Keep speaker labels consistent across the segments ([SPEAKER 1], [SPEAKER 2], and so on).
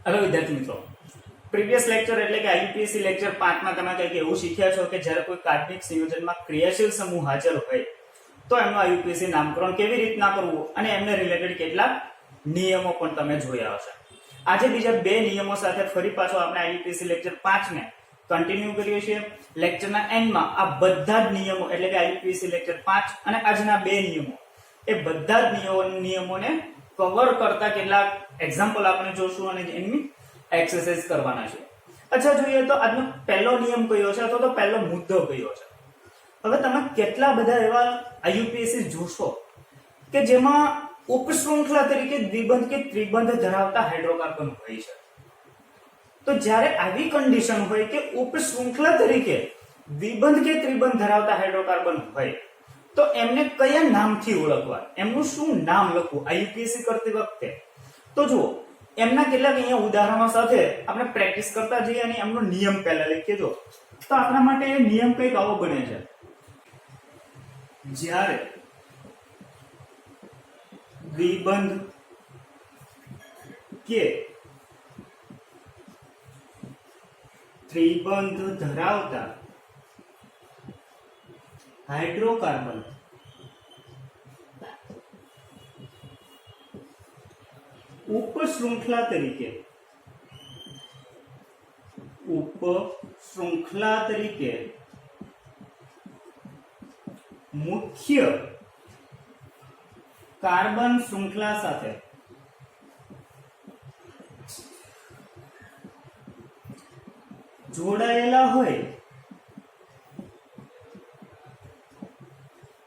[SPEAKER 1] Hello विद्यार्थी मित्रों, previous lecture એટલે કે આઈયુપીએસસી લેક્ચર 5 માં તમે કંઈક એવું શીખ્યા છો કે જ્યારે કોઈ કાર્બનિક સંયોજનમાં ક્રિયાશીલ સમૂહ હાજર હોય તો એમનું આઈયુપીએસસી નામકરણ કેવી રીતના કરવું અને એમને રિલેટેડ કેટલાક નિયમો પણ તમે જોયા હશે. આજે બીજા બે નિયમો સાથે ફરી પાછો આપણે આઈયુપીએસસી લેક્ચર 5 ને કન્ટિન્યુ કરીએ છીએ. લેક્ચરના એન્ડમાં આ બધા જ નિયમો એટલે કે આઈયુપીએસસી લેક્ચર 5 અને આજના બે નિયમો એ બધા જ નિયમોને કવર કરતા કેટલાક એક્ઝામ્પલ આપણે જોશું અને એની એક્સરસાઇઝ કરવાના છે. અચ્છા, જોઈએ તો આજનો પહેલો નિયમ કયો છે અથવા તો પહેલો મુદ્દો કયો છે. હવે તમે કેટલા બધા એવા આઈયુપીએસસી જોશો કે જેમાં ઉપશૃંખલા તરીકે દ્વિબંધ કે ત્રિબંધ ધરાવતા હાઇડ્રોકાર્બન હોય છે. તો જ્યારે આવી કન્ડિશન હોય કે ઉપશૃંખલા તરીકે દ્વિબંધ કે ત્રિબંધ ધરાવતા હાઇડ્રોકાર્બન હોય તો એમને કયા નામથી ઓળખવા, એમનું શું નામ લખવું આઈયુપીએસસી કરતી વખતે. તો જુઓ, એમના કેટલાક અહીંયા ઉદાહરણો સાથે આપણે પ્રેક્ટિસ કરતા જઈએ અને એમનો નિયમ પહેલા લખીએ. જો તો આપણા માટે એ નિયમ કંઈક આવો બને છે: જ્યારે દ્વિબંધ કે ત્રિબંધ ધરાવતા હાઇડ્રોકાર્બન ઉપશૃંખલા તરીકે મુખ્ય કાર્બન શૃંખલા સાથે જોડાયેલા હોય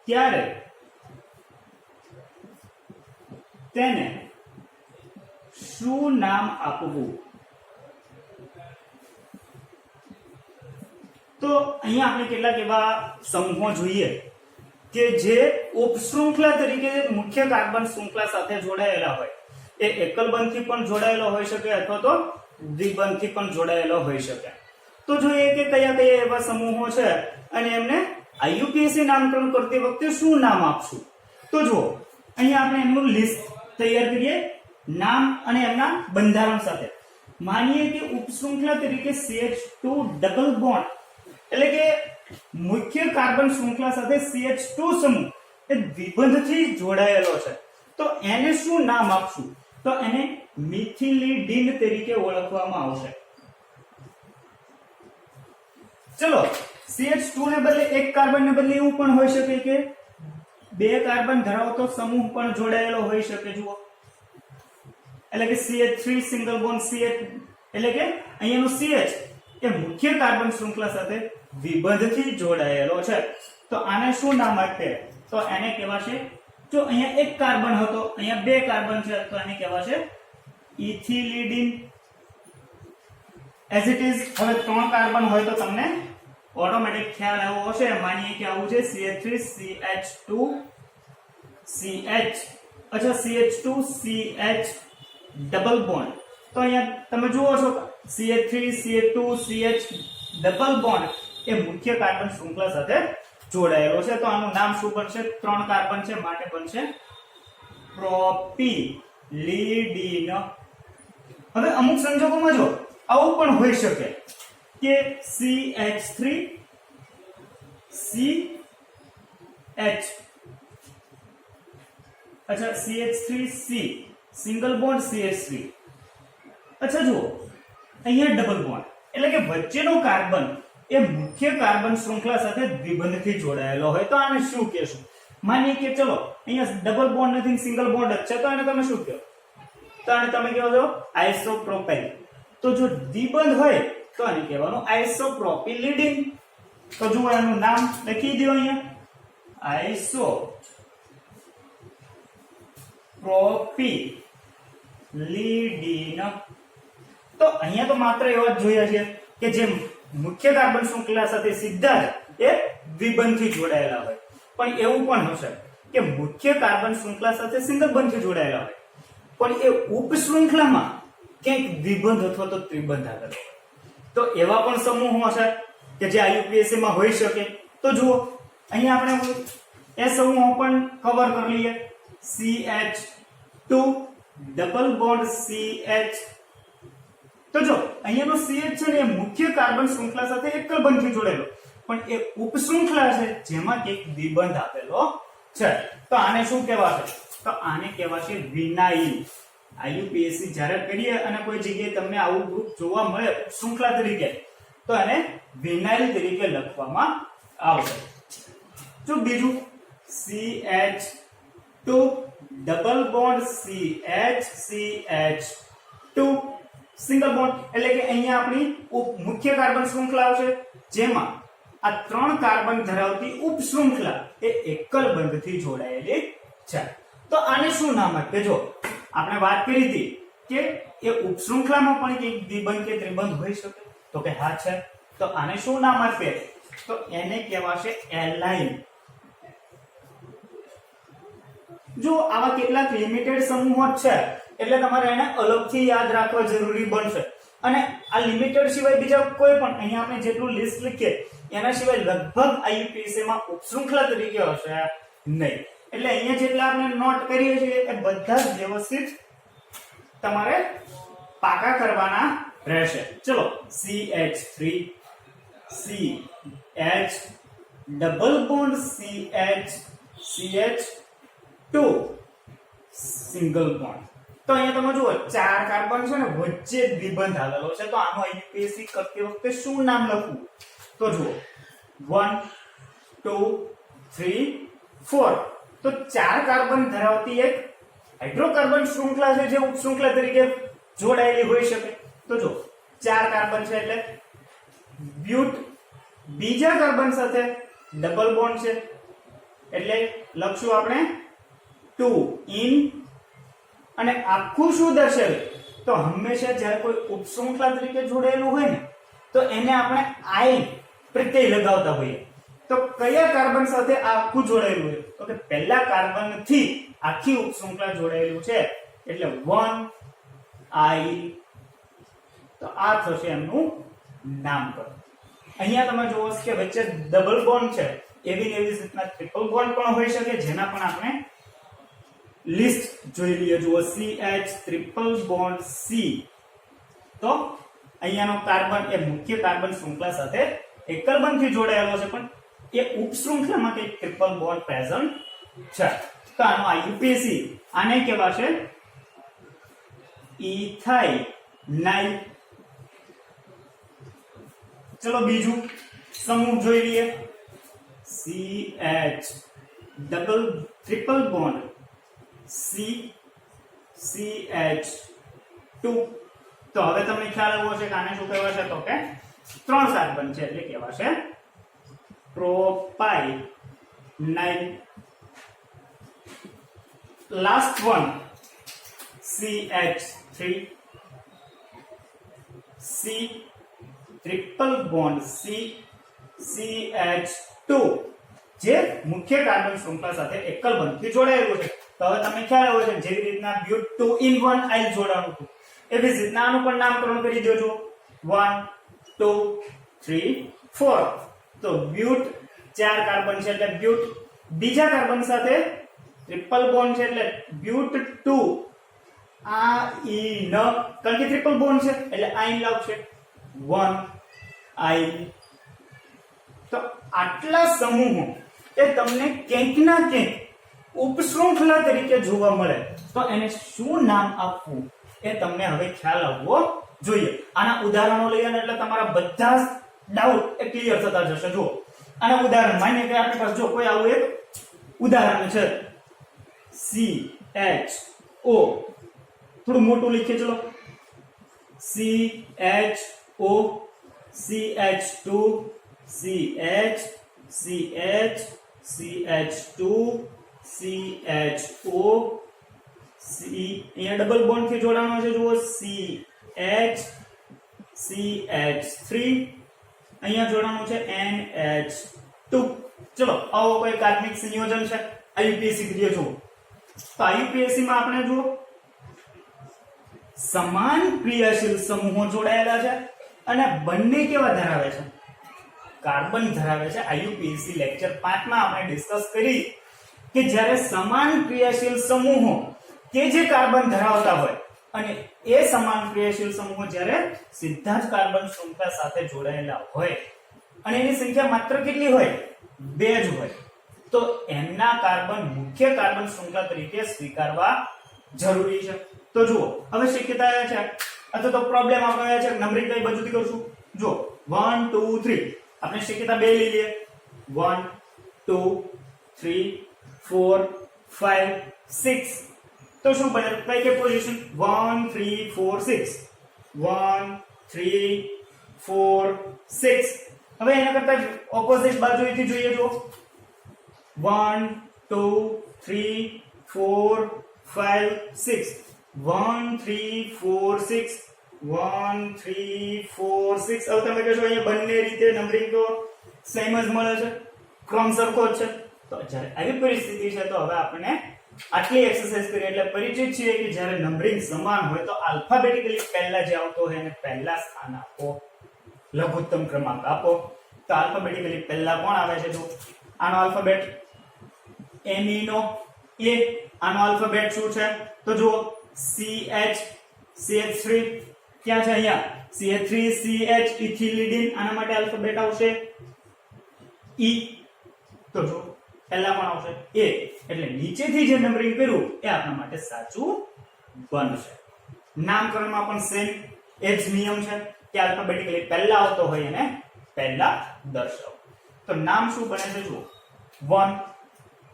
[SPEAKER 1] ત્યારે તેને શું નામ આપવું? તો અહીંયા આપણે કેટલાક એવા સમૂહો જોઈએ કે જે ઉપશૃંખલા તરીકે મુખ્ય કાર્બન શૃંખલા સાથે જોડાયેલા હોય. એ એકલ બંધથી પણ જોડાયેલો હોઈ શકે અથવા તો દ્વિબંધથી પણ જોડાયેલો હોઈ શકે. તો જોઈએ કે કયા કયા એવા સમૂહો છે અને એમને આઈયુપીએસસી નામકરણ કરતી વખતે શું નામ આપશું. તો જુઓ, અહીંયા આપણે એમનું લિસ્ટ તૈયાર કરીએ નામ અને એમના બંધારણ સાથે. માનીએ કે ઉપશૃંખલા તરીકે CH2 ડબલ બોન્ડ એટલે કે મુખ્ય કાર્બન શૃંખલા સાથે CH2 સમૂહ એ દ્વિબંધથી જોડાયેલો છે. તો એને શું નામ આપશું? તો એને મિથિલિડીન તરીકે ઓળખવામાં આવશે. ચલો, CH2 ને બદલે એક કાર્બન ને બદલે એવું પણ હોઈ શકે કે બે કાર્બન ધરાવતો સમૂહ પણ જોડાયેલો હોઈ શકે. જુઓ, એટલે કે CH3 સિંગલ બોન્ડ CH એટલે કે અહીંયાનું CH એ મુખ્ય કાર્બન શૃંખલા સાથે દ્વિબંધથી જોડાયેલો છે. તો આને શું નામ આપે? તો એને કહેવાશે, જો અહીંયા એક કાર્બન હતો, અહીંયા બે કાર્બન છે, તો એને કહેવાશે ઇથિલિડીન. એઝ ઇટ ઇઝ હવે ત્રણ કાર્બન હોય તો તમને ઓટોમેટિક ખ્યાલ આવ્યો હશે. માનીએ કે આવું છે CH3 CH2 CH. અચ્છા, CH2 CH ડબલ બોન્ડ. તો અહીંયા તમે જુઓ છો CH3 CH2 CH double bond એ મુખ્ય કાર્બન શૃંખલા સાથે જોડાયેલો છે. તો આનું નામ શું બનશે? ત્રણ કાર્બન છે માટે બનશે પ્રોપિલિડીન. હવે અમુક સંજોગોમાં જો આવું પણ હોઈ શકે કે CH3 CH. અચ્છા, CH3 C single bond CH3. અચ્છા, જુઓ અહીંયા ડબલ બોન્ડ એટલે કે વચ્ચેનો કાર્બન એ મુખ્ય કાર્બન શૃંખલા સાથે દ્વિબંધથી જોડાયેલો હોય તો આને શું કહેશું? માનીએ કે ચલો અહીંયા ડબલ બોન્ડ નથી, સિંગલ બોન્ડ જ છે, તો આને તમે શું કહો? તો આને તમે કહો છો આઇસોપ્રોપાઇલ. તો જો દ્વિબંધ હોય તો આને કહેવાનું આઇસોપ્રોપિલિડીન. તો જુઓ એનું નામ લખી દો અહીંયા આઇસોપ્રોપિલિડીન. તો અહીંયા તો માત્ર એવા જ જોયા છે કે જે મુખ્ય કાર્બન શૃંખલા સાથે સીધા જ એ દ્વિબંધથી જોડાયેલા હોય. પણ એવું પણ હશે કે મુખ્ય કાર્બન શૃંખલા સાથે સિંગલ બંધથી જોડાયેલા હોય પણ એ ઉપશૃંખલામાં ક્યાંક દ્વિબંધ અથવા તો ત્રિબંધ આગળ હોય. તો એવા પણ સમૂહો હશે કે જે આઈયુપીએસસી માં હોઈ શકે. તો જુઓ અહીંયા આપણે એ સમૂહો પણ કવર કરી લઈએ. CH2 ડબલ બોન્ડ CH તો જો અહીંયાનો CH છે ને એ મુખ્ય કાર્બન શૃંખલા સાથે એકલ બંધથી જોડેલો, પણ એ ઉપશૃંખલા છે જેમાં એક દ્વિબંધ આપેલો છે. તો આને શું કહેવાશે? તો આને કહેવાશે વિનાઇલ. IUPAC જ્યારે કરીએ અને કોઈ જગ્યાએ તમને આવું ગ્રુપ જોવા મળે શૃંખલા તરીકે, તો એને વિનાઇલ તરીકે લખવામાં આવશે. જો બીજું CH2 double bond CH2 single bond, એટલે કે અહીંયા આપણી મુખ્ય કાર્બન શૃંખલા આવશે જેમાં આ 3 કાર્બન ધરાવતી ઉપશૃંખલા એ એકલ બંધથી જોડાયેલી છે. તો આને શું નામ આપે? જો આપણે વાત કરી હતી કે એ ઉપશૃંખલામાં પણ એક દ્વિબંધ કે ત્રિબંધ હોઈ શકે, તો કે હા છે. તો આને શું નામ આપે? તો એને કહેવાશે એલાઇન. જો આવા કેટલાક લિમિટેડ સમૂહો છે એટલે તમારે એને અલગથી યાદ રાખવા જરૂરી બનશે. અને આ લિમિટેડ સિવાય બીજા કોઈ પણ અહીંયા આપણે જેટલું લિસ્ટ લખીએ એના સિવાય લગભગ IUPAC માં ઉપશૃંખલા તરીકે હશે નહીં. એટલે અહીંયા જેટલા આપણે નોટ કરીએ છીએ એ બધા જ વ્યવસ્થિત તમારે પાકા કરવાના રહેશે. ચલો CH3 CH double bond CH2 single bond. તો અહીંયા તમે જુઓ 4 કાર્બન છે ને વચ્ચે દ્વિબંધ આવેલો છે. તો આનો IUPAC કરતી વખતે શું નામ લખવું? તો જુઓ 1 2 3 4. તો 4 કાર્બન ધરાવતી એક હાઇડ્રોકાર્બન શૃંખલા છે જે ઉપશૃંખલા તરીકે જોડાયેલી હોઈ શકે. તો જો 4 કાર્બન છે એટલે બ્યુટ બીજા કાર્બન સાથે ડબલ બોન્ડ છે એટલે લખશું આપણે 2 ઇન. અને આખું શું દર્શાવે? તો હંમેશા જ્યારે કોઈ ઉપશૃંખલા તરીકે જોડાયેલું હોય ને તો એને આપણે આયન પ્રત્યય લગાવતા હોઈએ. તો કયા કાર્બન સાથે આખું જોડાયેલું છે? તો કે પહેલા કાર્બન થી આખી ઉપશૃંખલા જોડાયેલું છે એટલે 1 I. તો આ થશે એમનું નામકરણ. અહીંયા તમે જોવો કે વચ્ચે ડબલ બોન્ડ છે, એવી રીતના ટ્રિપલ બોન્ડ પણ હોઈ શકે જેના પણ આપણે લિસ્ટ જોઈ લઈએ. જુઓ CH ટ્રિપલ બોન્ડ C. તો અહીંયાનો કાર્બન એ મુખ્ય કાર્બન શૃંખલા સાથે એકલ બંધથી જોડાયેલો છે પણ એ ઉપશૃંખલામાં કંઈક ટ્રિપલ બોન્ડ પ્રેઝન્ટ છે. તો આનો IUPAC આને કહેવાશે ઇથાઇનાઇલ. ચલો બીજું સમૂહ જોઈ લઈએ. CH double triple bond CH2. તો હવે તમને ખ્યાલ આવ્યો છે કે આને શું કહેવાશે? તો કે 3 કાર્બન છે એટલે કહેવાશે propynyl. Last one CH3 C triple bond CH2 જે મુખ્ય કાર્બન શૃંખલા સાથે એકલ બંધથી જોડાયેલું છે. તો હવે તમને ખ્યાલ આવ્યો છે જેવી રીતના બ્યુટ 2 in 1 આઇલ જોડાણું હતું એવી જ રીતના આનું પણ નામકરણ કરી દેજો 1 2 3 4. તો બ્યુટ 4 કાર્બન છે એટલે બ્યુટ બીજા કાર્બન સાથે ટ્રિપલ બોન્ડ છે એટલે બ્યુટ 2 આ ઈ ન, કારણ કે ટ્રિપલ બોન્ડ છે એટલે આઈન લાવશે 1 I. તો આટલા સમૂહો એ તમને ક્યાંક ના ક્યાંક ઉપશૃંખલા તરીકે જોવા મળે તો એને શું નામ આપવું એ તમને હવે ખ્યાલ આવવો જોઈએ. આના ઉદાહરણો લઈએ એટલે તમારા બધા જ ડાઉટ એ ક્લિયર થતા જશે. જુઓ આના ઉદાહરણ માનીએ કે આપણી પાસે જો કોઈ આવું એક ઉદાહરણ છે CHO, થોડું મોટું લીખીએ ચલો CHO CH2 CH CH CH2 CHO C. અહીંયા ડબલ બોન્ડ થી જોડાણો છે જુઓ CH CH3 અહીંયા જોડાણું છે NH2. ચલો આવો કોઈ કાર્બનિક સંયોજન છે IUPAC કરીએ જુઓ. તો IUPAC માં આપણે જુઓ સમાન ક્રિયાશીલ સમૂહો જોડાયેલા છે અને બંને કેવા ધરાવે છે? કાર્બન ધરાવે છે. IUPAC લેક્ચર 5 માં આપણે ડિસ્કસ કરી કે જ્યારે સમાન ક્રિયાશીલ સમૂહો કે જે કાર્બન ધરાવતા હોય અને એ સમાન ક્રિયાશીલ સમૂહો જ્યારે સીધા જ કાર્બન શૃંખલા સાથે જોડાયેલા હોય અને એની સંખ્યા માત્ર કેટલી હોય 2 જ હોય તો એમના કાર્બન મુખ્ય કાર્બન શૃંખલા તરીકે સ્વીકારવા જરૂરી છે. તો જુઓ હવે શક્યતા છે અથવા તો પ્રોબ્લેમ આપણે છે નંબરિંગ કઈ બાજુથી કરશું. જો 1 2 3 આપણે શક્યતા 2 લઈ લઈએ. 1 2 3 4 5 6 તો શું બને કઈ કઈ પોઝિશન 1 3 4 6 1 3 4 6. હવે એના કરતા ઓપોઝિટ બાજુથી જોઈએ જો 1 2 3 4 5 6 1 3 4 6 1 3 4 6. હવે તમે કહેશો અહીંયા બંને રીતે નંબરિંગ તો સેમ જ મળે છે, ક્રમ સરખો જ છે. તો જ્યારે આવી પરિસ્થિતિ છે તો હવે આપણે આટલી એક્સરસાઇઝ કરી એટલે પરિચિત છીએ કે જ્યારે નંબરિંગ સમાન હોય તો આલ્ફાબેટિકલી પહેલા જે આવતો હોય એને પહેલા સ્થાન આપો, લઘુત્તમ ક્રમાંક આપો. તો આલ્ફાબેટિકલી પહેલા કોણ આવે છે? તો આનો આલ્ફાબેટ એમિનો એ. આનો આલ્ફાબેટ શું છે? તો જુઓ CH CH3 ક્યાં છે? અહીંયા CH3 CH ઇથિલિડિન. આના માટે આલ્ફાબેટ આવશે E. તો જો પહેલા પણ આવશે A. એટલે નીચેથી જે નંબરિંગ કર્યું એ આપણા માટે સાચું બનશે. નામકરણમાં પણ સેમ એ જ નિયમ છે કે આલ્ફાબેટિકલી પહેલા આવતો હોય એને પહેલા દર્શાવો. તો નામ શું બને છે? જુઓ 1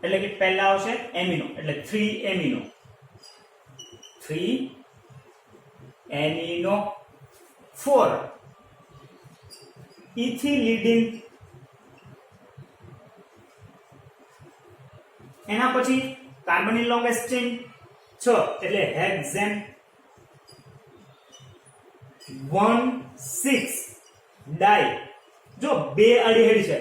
[SPEAKER 1] એટલે કે પહેલા આવશે એમિનો એટલે 3 એમિનો 3 એમિનો 4 ઇથિલિડિન. એના પછી કાર્બનની લોંગેસ્ટ ચેઇન 6 એટલે હેક્ઝેન 1 6 ડાઈ. જો બે અડીહડી છે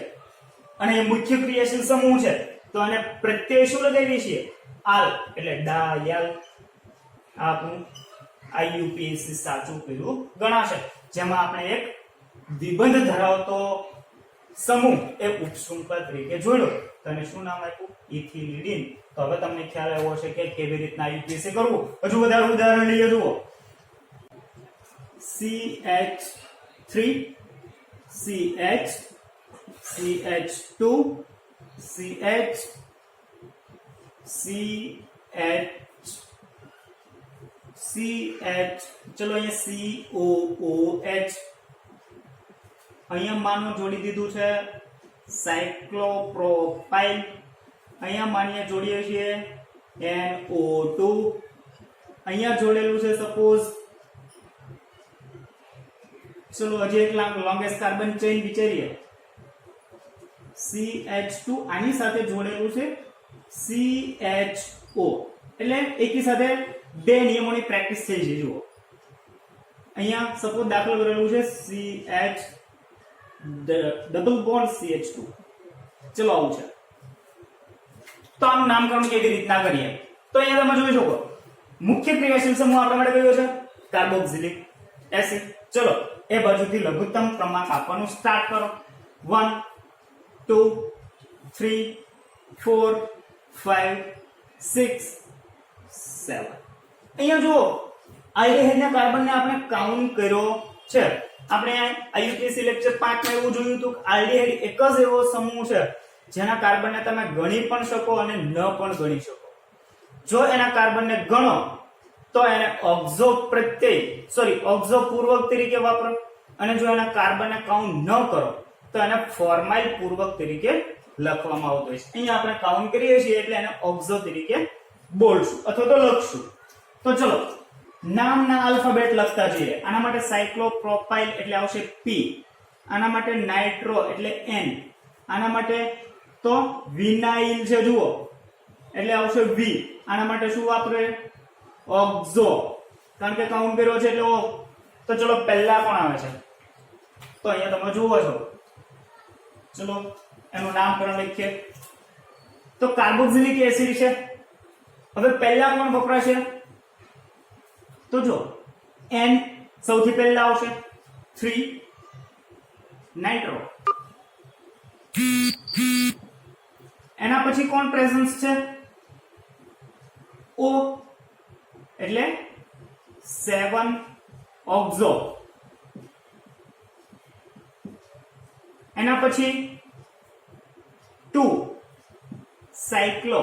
[SPEAKER 1] અને એ મુખ્ય ક્રિયાશીલ સમૂહ છે તો આને પ્રત્યય શું લગાવીએ છીએ? આલ એટલે ડાયલ. આપણું આઈયુપીએસસી સાચું પેલું ગણાશે જેમાં આપણે એક દ્વિબંધ ધરાવતો સમૂહ એ ઉપશૃંખલા તરીકે જોડ્યો. તો શું નામ આપ્યું? ઇથિલિડિન. તો હવે તમને ખ્યાલ આવ્યો હશે કે કેવી રીતના આઈયુપીએસસી કરવું. હજુ વધારે ઉદાહરણ લઈએ. જુઓ CH3 CH CH2 CH CH ચલો અહીંયા COOH. અહીંયા માનું જોડી દીધું છે સાયક્લોપ્રોપાઇલ. અહીંયા માનીએ જોડીએ છીએ NO2. અહીંયા જોડેલું છે સપોઝ ચલો હજી એક લોંગેસ્ટ કાર્બન ચેઇન વિચારીએ CH2. આની સાથે જોડેલું છે CHO. એટલે એકી સાથે બે નિયમોની પ્રેક્ટિસ થઈ છે. જુઓ અહીંયા સપોઝ દાખલો કરેલું છે CH ડબલ બોન્ડ CH2. ચલો આવું છે તો આનું નામકરણ કેવી રીતના કરીએ? તો અહીંયા તમે જોઈ શકો મુખ્ય ક્રિયાશીલ સમૂહ આપણા માટે કયો છે? Carboxylic acid. ચલો એ બાજુથી લઘુત્તમ ક્રમાંક આપવાનું સ્ટાર્ટ કરો. 1 2 3 4 5 6 7. અહીંયા જુઓ આલ્ડિહાઇડના કાર્બનને આપણે કાઉન્ટ કર્યો છે. આપણે આઈયુપીએસસી લેક્ચર 5 માં એવું જોયું હતું કે આલ્ડિહાઇડ એક જ એવો સમૂહ છે જેના કાર્બનને તમે ગણી પણ શકો અને ન પણ ગણી શકો. જો એના કાર્બનને ગણો તો એને ઓક્ઝો પૂર્વક તરીકે વાપરો અને જો એના કાર્બનને કાઉન્ટ ન કરો તો એને ફોર્માઇલ પૂર્વક તરીકે લખવામાં આવતો હોય છે. અહીંયા આપણે કાઉન્ટ કરીએ છીએ એટલે એને ઓક્ઝો તરીકે બોલશું અથવા તો લખશું. તો ચલો નામના આલ્ફાબેટ લખતા જઈએ. આના માટે સાયક્લોપ્રોપાઇલ એટલે આવશે P. આના માટે નાઇટ્રો એટલે N. આના માટે તો વિનાઇલ છે જુઓ એટલે આવશે V. આના માટે શું વાપરે? ઓક્ઝો. કારણ કે કાઉન્ટ કર્યો છે એટલે O. તો ચલો પહેલા કોણ આવે છે? તો અહીંયા તમે જુઓ છો. ચલો એનું નામકરણ લખીએ. તો કાર્બોક્સિલિક એસિડ છે. હવે પહેલા કોણ વપરાશે? તો જો N સૌથી પહેલા આવશે 3 નાઇટ્રો. એના પછી કોણ પ્રેઝન્સ છે? O એટલે 7 ઓક્ઝો, એના પછી 2 સાયક્લો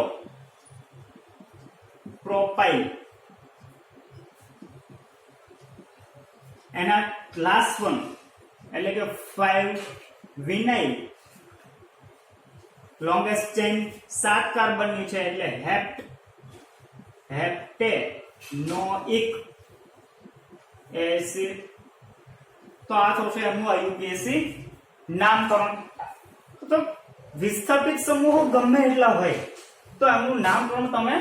[SPEAKER 1] પ્રોપાઇલ, એના લાસ્ટ વન એટલે કે 5 વિનાઇલ, લોંગેસ્ટ ચેઇન 7 કાર્બન ની છે એટલે હેપ્ટેનોઇક એસિડ. તો આ થશે એમનું આઈયુપીએસી નામકરણ. તો વિસ્થાપિત સમૂહો ગમે એટલા હોય તો એમનું નામકરણ તમે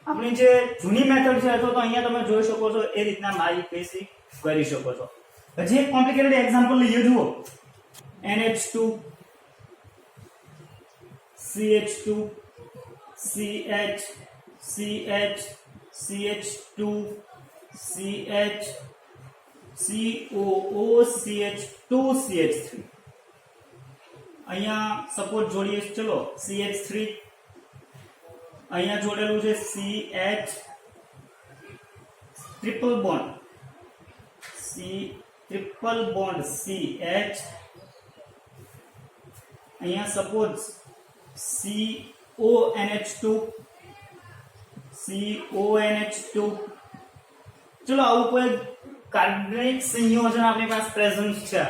[SPEAKER 1] આપણી જે જૂની મેથડ છે અથવા તો અહીંયા તમે જોઈ શકો છો એ રીતના આઈયુપીએસી કરી શકો છો. હજી એક કોમ્પ્લિકેટેડ એક્ઝામ્પલ લઈએ, જુઓ. NH2 CH2 CH CH CH2 CH COO CH2 CH3. અહીંયા સપોઝ જોડીએ, ચલો CH3, અહીંયા જોડેલું છે CH ટ્રિપલ બોન્ડ CH, અહીંયા સપોઝ CONH2. ચલો આવું કોઈ કાર્બનિક સંયોજન આપણી પાસે પ્રેઝન્ટ છે,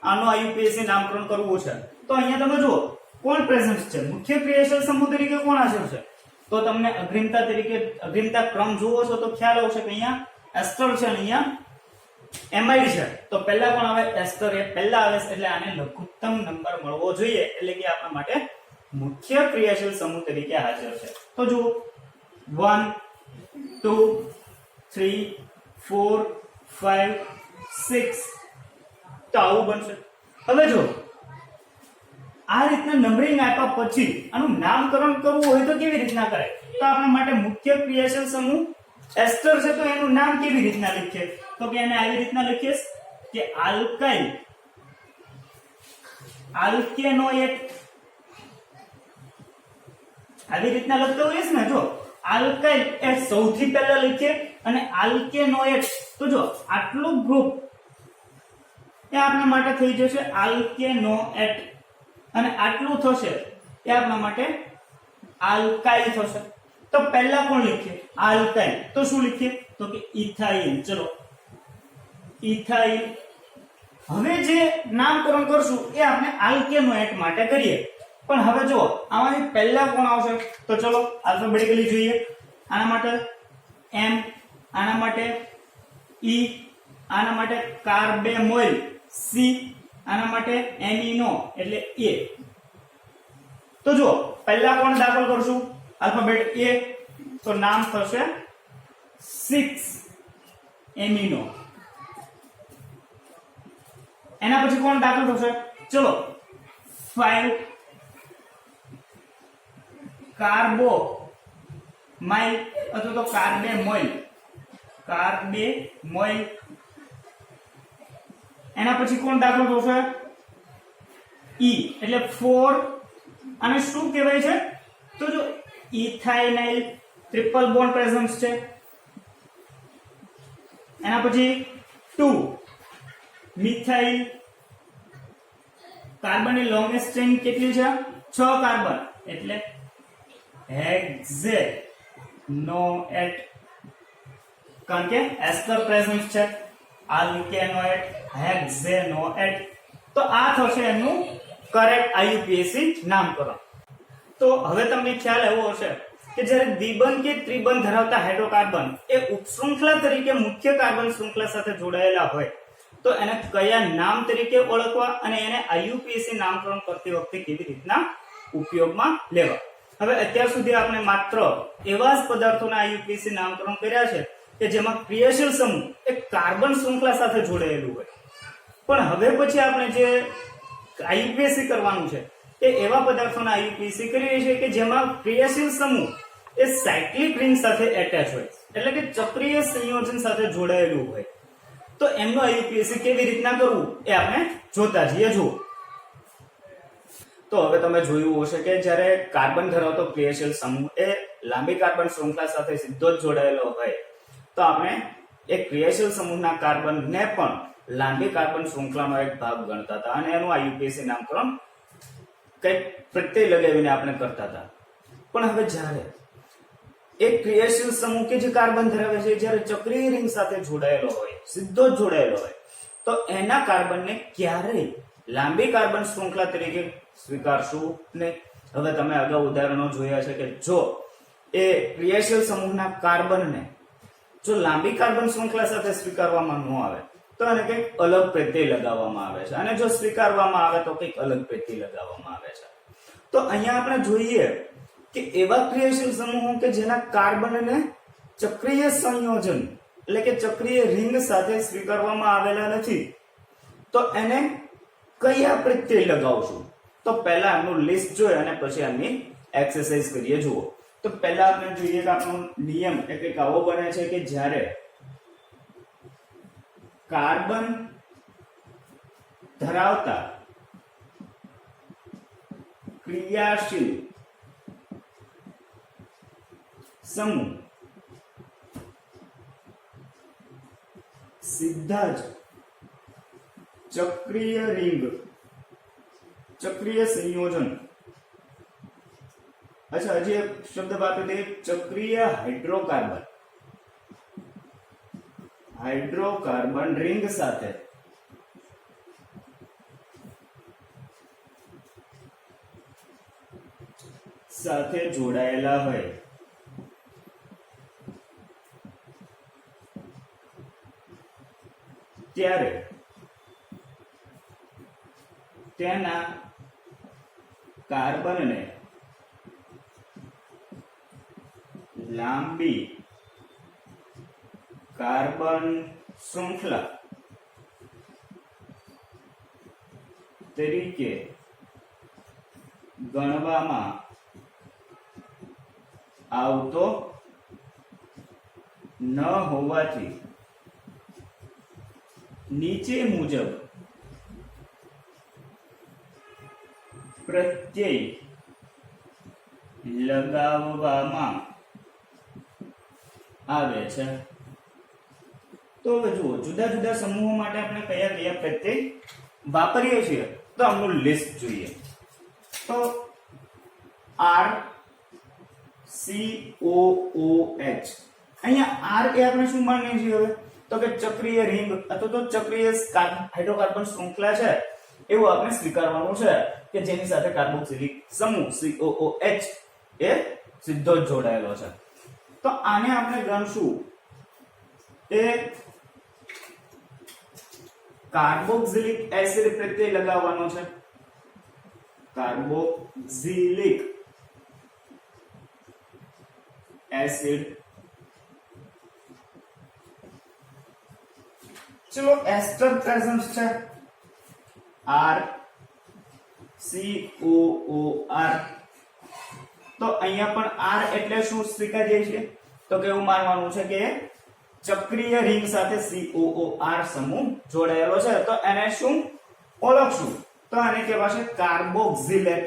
[SPEAKER 1] આનો આઈયુપીએસી નામકરણ કરવું છે, તો અહીંયા તમે જુઓ કોણ પ્રેઝન્ટ છે. મુખ્ય ક્રિયાશીલ સમૂહ તરીકે કોણ હાજર છે? તો તમને અગ્રિમતા ક્રમ જુઓ છો તો ખ્યાલ આવશે કે અહીંયા એસ્ટર છે અને અહીંયા એમાઇડ છે. તો પહેલા કોણ આવે? એસ્ટર એ પહેલા આવે એટલે આને લઘુત્તમ નંબર મળવો જોઈએ, એટલે કે આપણા માટે મુખ્ય ક્રિયાશીલ સમૂહ તરીકે હાજર છે. તો જુઓ 1 2 3 4 5 6, તો આવું બનશે. હવે જો આ રીતના નંબરિંગ આપ્યા પછી આનું નામકરણ કરવું હોય તો કેવી રીતના કરાય? તો આપણા માટે મુખ્ય ક્રિયાશીલ સમૂહ એસ્ટર છે, તો એનું નામ કેવી રીતના લખીએ? તો કે એને આવી રીતના લખીએ કે આલ્કેનોએટ. આવી રીતના લખતો હોઈશ ને, જો આલ્કાઇલ એ સૌથી પહેલા લખીએ અને આલ્કેનોએટ, તો જો આટલું ગ્રુપ એ આપણા માટે થઈ જશે આલ્કેનોએટ, અને આટલું થશે એ આપણા માટે આલ્કાઇલ થશે. તો પહેલા કોણ લખીએ? આલ્કાઇલ. તો શું લખીએ? તો કે ઇથાઇલ. ચલો ઇથાઇલ. હવે જે નામકરણ કરશું એ આપણે આલ્કેનોએટ માટે કરીએ, પણ હવે જો આમાંથી પહેલા કોણ આવશે? તો ચલો આલ્ફાબેટિકલી જોઈએ. આના માટે M, આના માટે E, આના માટે કાર્બેમોઇલ C, આના માટે એમિનો એટલે A. તો જો પહેલા કોણ દાખલ કરશું? આલ્ફાબેટ A, તો નામ થશે 6 એમિનો. એના પછી કોણ દાખલ થશે? ચલો 5 કાર્બોમાઇલ અથવા તો કાર્બેમોઇલ. એના પછી કોણ દાખલ થશે? E એટલે 4. અને શું કહેવાય છે? તો જો ઇથાઇનાઇલ ટ્રિપલ બોન્ડ પ્રેઝન્ટ છે. એના પછી 2 મિથાઇલ. કાર્બનની લોંગેસ્ટ ચેઇન કેટલી છે? 6 કાર્બન એટલે હેક્ઝેનોએટ, કારણ કે એસ્ટર પ્રેઝન્ટ છે. આલ્કેનોએટ, હેક્ઝેનોએટ. તો આ થશે એનું કરેક્ટ આઈયુપીએસી નામકરણ. તો હવે તમને ખ્યાલ આવ્યો હશે કે જ્યારે દ્વિબંધ કે ત્રિબંધ ધરાવતા હાઇડ્રોકાર્બન એ ઉપશૃંખલા તરીકે મુખ્ય કાર્બન શૃંખલા સાથે જોડાયેલા હોય તો એને કયા નામ તરીકે ઓળખવા અને એને આઈયુપીએસી નામકરણ કરતી વખતે કેવી રીતના ઉપયોગમાં લેવા. હવે અત્યાર સુધી આપણે માત્ર એવા જ પદાર્થોના આઈયુપીએસી નામકરણ કર્યા છે કે જેમાં ક્રિયાશીલ સમૂહ એ કાર્બન શૃંખલા સાથે જોડાયેલું હોય, પણ હવે પછી આપણે જે આઈયુપીએસી કરવાનું છે એ એવા પદાર્થોના આઈયુપીએસી કરીએ છીએ કે જેમાં ક્રિયાશીલ સમૂહ એ સાયક્લિક રિંગ સાથે એટેચ હોય, એટલે કે ચક્રીય સંયોજન સાથે જોડાયેલું હોય. તો એમનો આઈયુપીએસી કેવી રીતના કરવું એ આપણે જોતા જઈએ. જુઓ, તો હવે તમે જોયું હશે કે જ્યારે કાર્બન ધરાવતો ક્રિયાશીલ સમૂહ એ લાંબી કાર્બન શૃંખલા સાથે સીધો જ જોડાયેલો હોય તો આપણે એક ક્રિયાશીલ સમૂહના કાર્બનને પણ લાંબી કાર્બન શૃંખલાનો એક ભાગ ગણતા હતા અને એનું આયુપીએસી નામકરણ કંઈક પ્રત્યય લગાવીને આપણે કરતા હતા. પણ હવે જ્યારે એક ક્રિયાશીલ સમૂહ કે જે કાર્બન ધરાવે છે જ્યારે ચક્રીય રિંગ સાથે જોડાયેલો હોય, સીધો જ જોડાયેલો હોય, તો એના કાર્બનને ક્યારેય લાંબી કાર્બન શૃંખલા તરીકે સ્વીકારશું નહીં. હવે તમે અગાઉ ઉદાહરણો જોયા છે કે જો એ ક્રિયાશીલ સમૂહના કાર્બનને જો લાંબી કાર્બન શૃંખલા સાથે સ્વીકારવામાં ન આવે તો એને કંઈક અલગ પ્રત્યય લગાવવામાં આવે છે અને જો સ્વીકારવામાં આવે તો કંઈક અલગ પ્રત્યય લગાવવામાં આવે છે. તો અહીંયા આપણે જોઈએ કે એવા ક્રિયાશીલ સમૂહો કે જેના કાર્બનને ચક્રીય સંયોજન એટલે કે ચક્રીય રિંગ સાથે સ્વીકારવામાં આવેલા નથી, તો એને કયા પ્રત્યય લગાવશું? તો પહેલા આનું લિસ્ટ જોઈએ અને પછી આની એક્સરસાઇઝ કરીએ. જુઓ, તો પહેલા આપણે જોઈએ કે આપણો નિયમ એટલે આવો બને છે કે જ્યારે કાર્બન ધરાવતા ક્રિયાશીલ સમૂહ સીધા જ ચક્રીય રિંગ, ચક્રીય સંયોજન, अच्छा हजी एक शब्द वापरी दे, चक्रीय हाइड्रोकार्बन, हाइड्रोकार्बन रिंग साथे साथे जोड़ाયેલા હોય ત્યારે તેના કાર્બનને લાંબી કાર્બન શૃંખલા તરીકે ગણવામાં આવતો ન હોવાથી નીચે મુજબ પ્રત્યય લગાવવામાં આવે છે. તો હવે જુઓ, જુદા જુદા સમૂહો માટે આપણે કયા કયા પ્રત્યય વાપરીએ છીએ તો આમનું લિસ્ટ જોઈએ. તો R COOH, અહીંયા R એ આપણે શું માનીએ છીએ હવે તો કે ચક્રીય રિંગ અથવા તો ચક્રીય હાઇડ્રોકાર્બન શૃંખલા છે એવું આપણે સ્વીકારવાનું છે કે જેની સાથે કાર્બોક્સિલિક સમૂહ COOH એ સીધો જ જોડાયેલો છે. તો આને આપણે ગણશું એ કાર્બોક્સિલિક એસિડ પ્રત્યય લગાવવાનો છે. કાર્બોક્સિલિક એસિડ, ચલો એસ્ટર પ્રેઝન્ટ છે R COOR, તો અહીંયા પણ R એટલે શું સ્વીકારીએ છીએ તો કે એવું માનવાનું છે કે ચક્રીય રિંગ સાથે COOR સમૂહ જોડાયેલો છે, તો એને શું ઓળખશું તો આને કહેવાશે કાર્બોક્સિલેટ.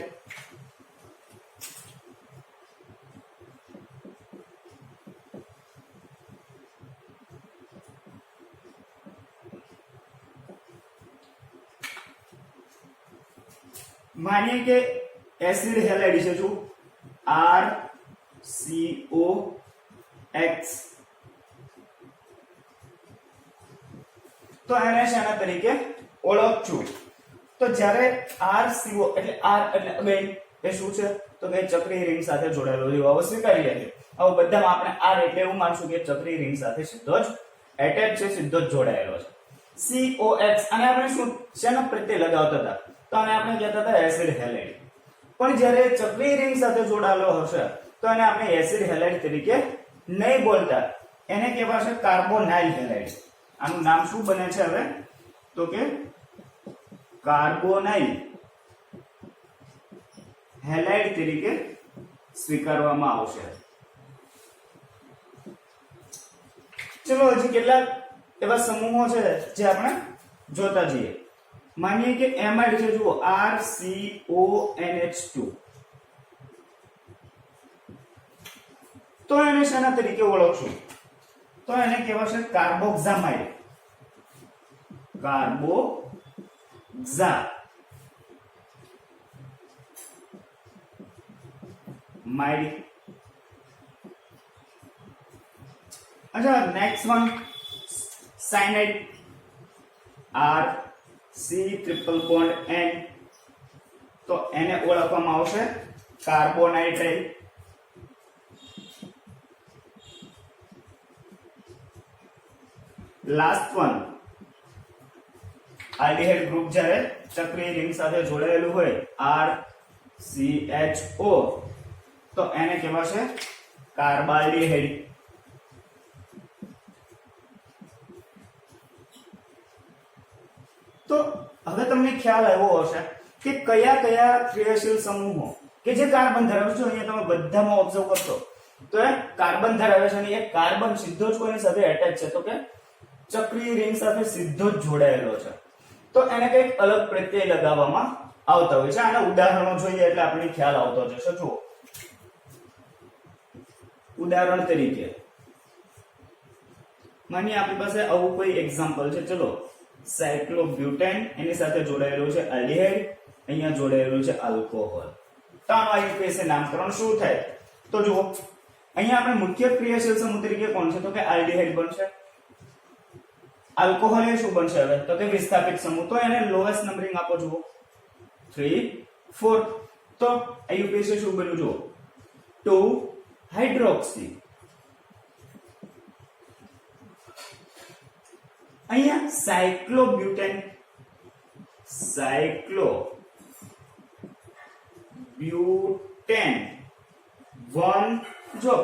[SPEAKER 1] માનીએ કે એસિડ હેલાઇડ છે શું RCOX, તો એને શાના તરીકે ઓળખશું તો જ્યારે RCO એટલે R એટલે અગેન એ શું છે તો કે ચક્રીય રિંગ સાથે જોડાયેલો છે એવું સ્વીકારીએ છીએ. હવે બધામાં આપણે R એટલે એવું માનશું કે ચક્રીય રિંગ સાથે સીધો જ એટેચ છે, સીધો જ જોડાયેલો છે. COX અને આપણે શું શેના પ્રત્યય લગાવતા હતા તો આને આપણે કહેતા હતા એસિડ હેલાઇડ, પણ જ્યારે ચક્રીય રિંગ સાથે જોડાયેલો હશે તો એને આપણે એસિડ હેલાઇડ તરીકે નહીં બોલતા, એને કહેવાશે કાર્બોનાઇલ હેલાઇડ. આનું નામ શું બને છે હવે તો કે કાર્બોનાઇલ હેલાઇડ તરીકે સ્વીકારવામાં આવશે. ચલો હજી કેટલાક એવા સમૂહો છે જે આપણે જોતા જઈએ. માનીએ કે એમાઇડ છે, જુઓ RCONH2, તો એને શેના તરીકે ઓળખશું તો એને કહેવાશે કાર્બોક્સામાઇડ. કાર્બોક્સામાઇડ. अच्छा next one cyanide. R C triple bond N. तो એને ઓળખવામાં આવશે કાર્બોનાઇટ્રાઇલ. લાસ્ટ વન આલ્ડિહાઇડ ગ્રુપ જ્યારે ચક્રીય રિંગ સાથે જોડાયેલું હોય RCHO તો એને કહેવાશે કાર્બાલ્ડિહાઇડ. તો હવે તમને ખ્યાલ આવ્યો હશે કે કયા કયા ક્રિયાશીલ સમૂહો કે જે કાર્બન ધરાવે છે. અહીંયા તમે બધામાં ઓબ્ઝર્વ કરશો તો એ કાર્બન ધરાવે છે અને એ કાર્બન સીધો જ કોની સાથે એટેચ છે તો કે ચક્રીય રિંગ સાથે સીધો જ જોડાયેલો છે. તો એને કંઈક અલગ પ્રત્યય લગાવવામાં આવતા હોય છે. આના ઉદાહરણો જોઈએ એટલે આપણને ખ્યાલ આવતો જશે. જુઓ ઉદાહરણ તરીકે માની આપણી પાસે આવું કોઈ એક્ઝામ્પલ છે. ચલો સાયક્લોબ્યુટેન એની સાથે જોડાયેલું છે આલ્ડિહાઇડ, અહીંયા જોડાયેલું છે આલ્કોહોલ. તો આનું આઈયુપીએસી નામકરણ શું થાય? તો જુઓ અહીંયા આપણે મુખ્ય ક્રિયાશીલ સમૂહ તરીકે કોણ છે તો કે આલ્ડિહાઇડ બનશે. આલ્કોહોલ એ શું બનશે હવે તો કે વિસ્થાપિત સમૂહ. તો એને લોએસ્ટ નંબરિંગ આપો. જુઓ 3 4. તો આઈયુપીએસી શું બન્યું? જુઓ 2 હાઇડ્રોક્સી. અહીંયા સાયક્લોબ્યુટેન વન. જો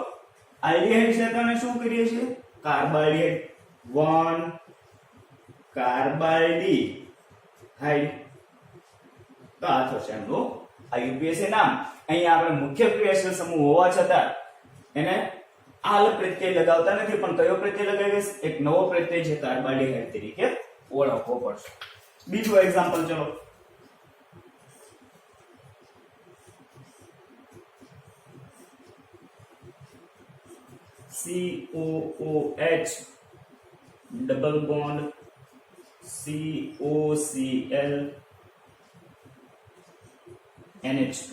[SPEAKER 1] આલ્ડિહાઇડ છે તો શું કરીએ છીએ કાર્બાલ્ડિહાઇડ 1 કાર્બાલ્ડિહાઇડ. તો આ થશે એમનું આઈયુપીએસી નામ. અહીંયા આપણે મુખ્ય ક્રિયાશીલ સમૂહ હોવા છતાં એને આલ પ્રત્યય લગાવતા નથી પણ કયો પ્રત્યય લગાવીશ? એક નવો પ્રત્યય છે કાર્બાલ્ડિહાઇડ તરીકે ઓળખવો પડશે. બીજું એક્ઝામ્પલ ચલો COOH double bond COCl NH2.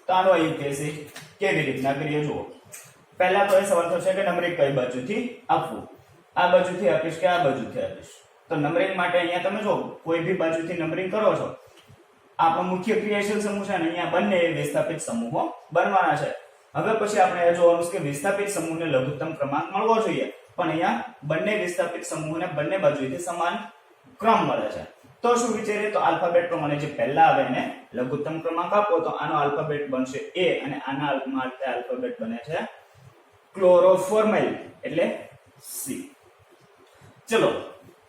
[SPEAKER 1] તો આનો આઈયુપીએસી કેવી રીતના કરીએ? જુઓ પહેલા તો એ સવાલ થશે કે નંબરિંગ કઈ બાજુથી આપવું. આ બાજુથી આપીશ કે આ બાજુથી આપીશ? તો નંબરિંગ માટે અહીંયા તમે જો કોઈ બી બાજુથી નંબરિંગ કરો છો. આપણો મુખ્ય ક્રિયાશીલ સમૂહ છે ને અહીંયા બંને વિસ્થાપિત સમૂહો બનવાના છે. હવે પછી આપણે એ જોવાનું છે કે વિસ્થાપિત સમૂહને લઘુત્તમ ક્રમાંક મળવો જોઈએ પણ અહીંયા બંને વિસ્થાપિત સમૂહને બંને બાજુથી સમાન ક્રમ મળે છે. તો શું વિચારીએ? તો આલ્ફાબેટ પ્રમાણે જે પહેલા આવે એને લઘુત્તમ ક્રમાંક આપો તો આનો આલ્ફાબેટ બનશે A અને આના માટે આલ્ફાબેટ બને છે ક્લોરોફોર્માઇલ એટલે C. ચલો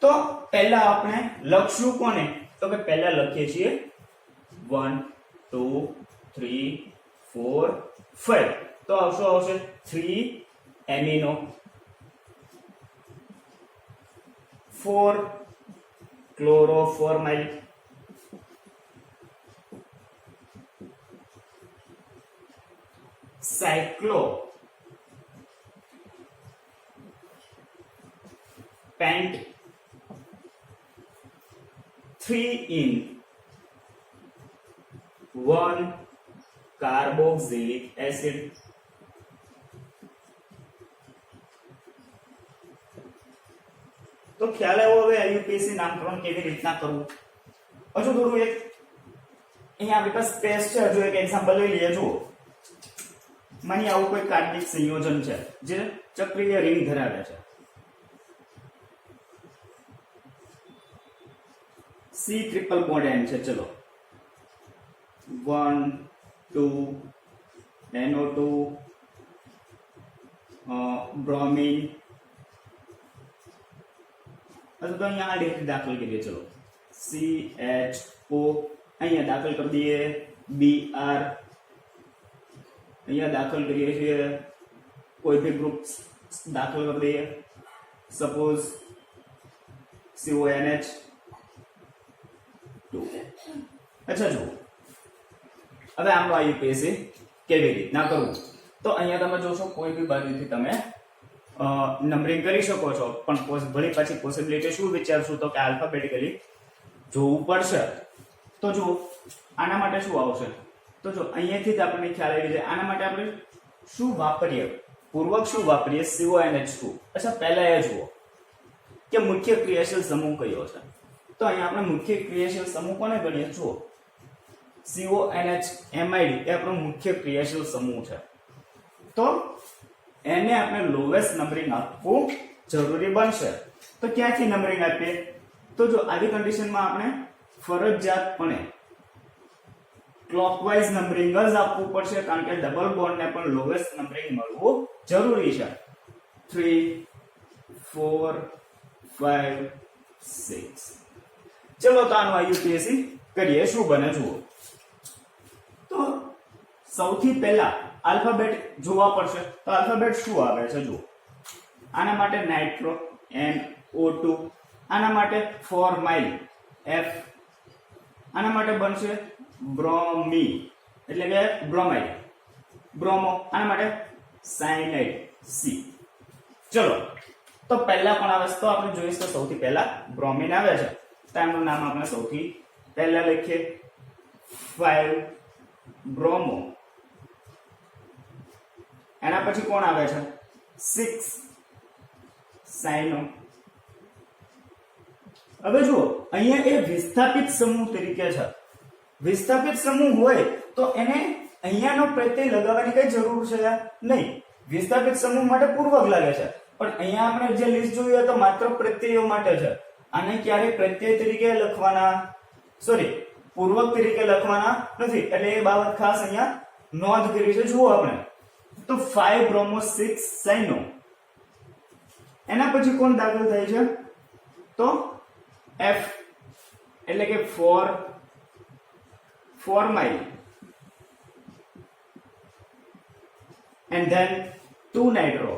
[SPEAKER 1] તો પહેલા આપણે લખશું કોને તો કે પહેલા લખીએ છીએ 1 2 3 4 5. તો આવશે 3 એમિનો 4 ક્લોરોફોર્માઇલ 3 in 1 carboxylic acid. તો ખ્યાલ આવ્યો હવે આઈયુપીએસી નામકરણ કેવી રીતના કરવું? હજુ થોડું એક અહીંયા આપણી પાસે સ્પેસ છે. હજુ એક એક્ઝામ્પલ લઈ લઈએ. જુઓ માની આવું કોઈ કાર્બનિક સંયોજન છે જે ચક્રીય રિંગ ધરાવે છે. C ટ્રિપલ બોન્ડ N છે. ચલો 1 2 NO2 બ્રોમિન. तो અહીંયા આ રીતે દાખલ કરીએ. ચલો CHO અહીંયા દાખલ કરી દઈએ. Br અહીંયા દાખલ કરીએ છીએ. કોઈ भी ગ્રુપ દાખલ કરી દઈએ. Suppose CONH 2. અચ્છા જુઓ હવે આમનો આઈયુપીએસી કેવી રીતના કરવું? તો અહીંયા તમે જોશો કોઈ બી બાજુથી તમે નંબરિંગ કરી શકો છો, પણ ભલે પાછી પોસિબિલિટી શું વિચારશું તો કે આલ્ફાબેટિકલી જોવું પડશે. તો જો આના માટે શું આવશે, તો જો અહીંયાથી જ આપણને ખ્યાલ આવી જાય. આના માટે આપણે શું વાપરીએ, પૂર્વક શું વાપરીએ, CONH2. અચ્છા, પહેલા એ જુઓ કે મુખ્ય ક્રિયાશીલ સમૂહ કયો છે. તો અહીંયા આપણે મુખ્ય ક્રિયાશીલ સમૂહ કોને ગણીએ, જુઓ CONH-amide એ આપણો મુખ્ય ક્રિયાશીલ સમૂહ છે. તો એને આપણે લોવેસ્ટ નંબરિંગ આપવું જરૂરી બનશે. તો ક્યાંથી નંબરિંગ આપીએ, તો જો આવી કન્ડિશનમાં આપણે ફરજિયાતપણે ક્લોકવાઇઝ નંબરિંગ જ આપવું પડશે, કારણ કે ડબલ બોન્ડ ને પણ લોવેસ્ટ નંબરિંગ મળવું જરૂરી છે. 3 4 5 6. ચલો તો આનું આયુપીએસસી કરીએ. શું બને જુઓ. તો સૌથી પહેલા આલ્ફાબેટ જોવા પડશે. તો આલ્ફાબેટ શું આવે છે જુઓ. આના માટે નાઇટ્રો NO2, આના માટે ફોર્માઇલ F, આના માટે બનશે બ્રોમી એટલે કે બ્રોમાઇડ, બ્રોમો, આના માટે સાયનાઇડ C. ચલો તો પહેલા પણ આવે તો આપણે જોઈએ તો સૌથી પહેલા બ્રોમિન આવે છે. તો એનું નામ આપણે સૌથી પહેલા લખીએ 5 બ્રોમો. એના પછી કોણ આવે છે 6 સાયનો. હવે જુઓ અહીંયા એ વિસ્થાપિત સમૂહ તરીકે છે. વિસ્થાપિત સમૂહ હોય તો એને અહીંયાનો પ્રત્યય લગાવવાની કઈ જરૂર છે નહીં. વિસ્થાપિત સમૂહ માટે પૂર્વક લાગે છે, પણ અહીંયા આપણે જે લિસ્ટ જોયું તો માત્ર પ્રત્યયો માટે છે. આને ક્યારે પ્રત્યય તરીકે લખવાના, સોરી પૂર્વક તરીકે લખવાના નથી, એટલે એ બાબત ખાસ અહીંયા નોંધ કરી છે. જુઓ આપણે તો 5 બ્રોમો 6 સાયનો. એના પછી કોણ દાખલ થાય છે તો F એટલે કે formyl and then 2 nitro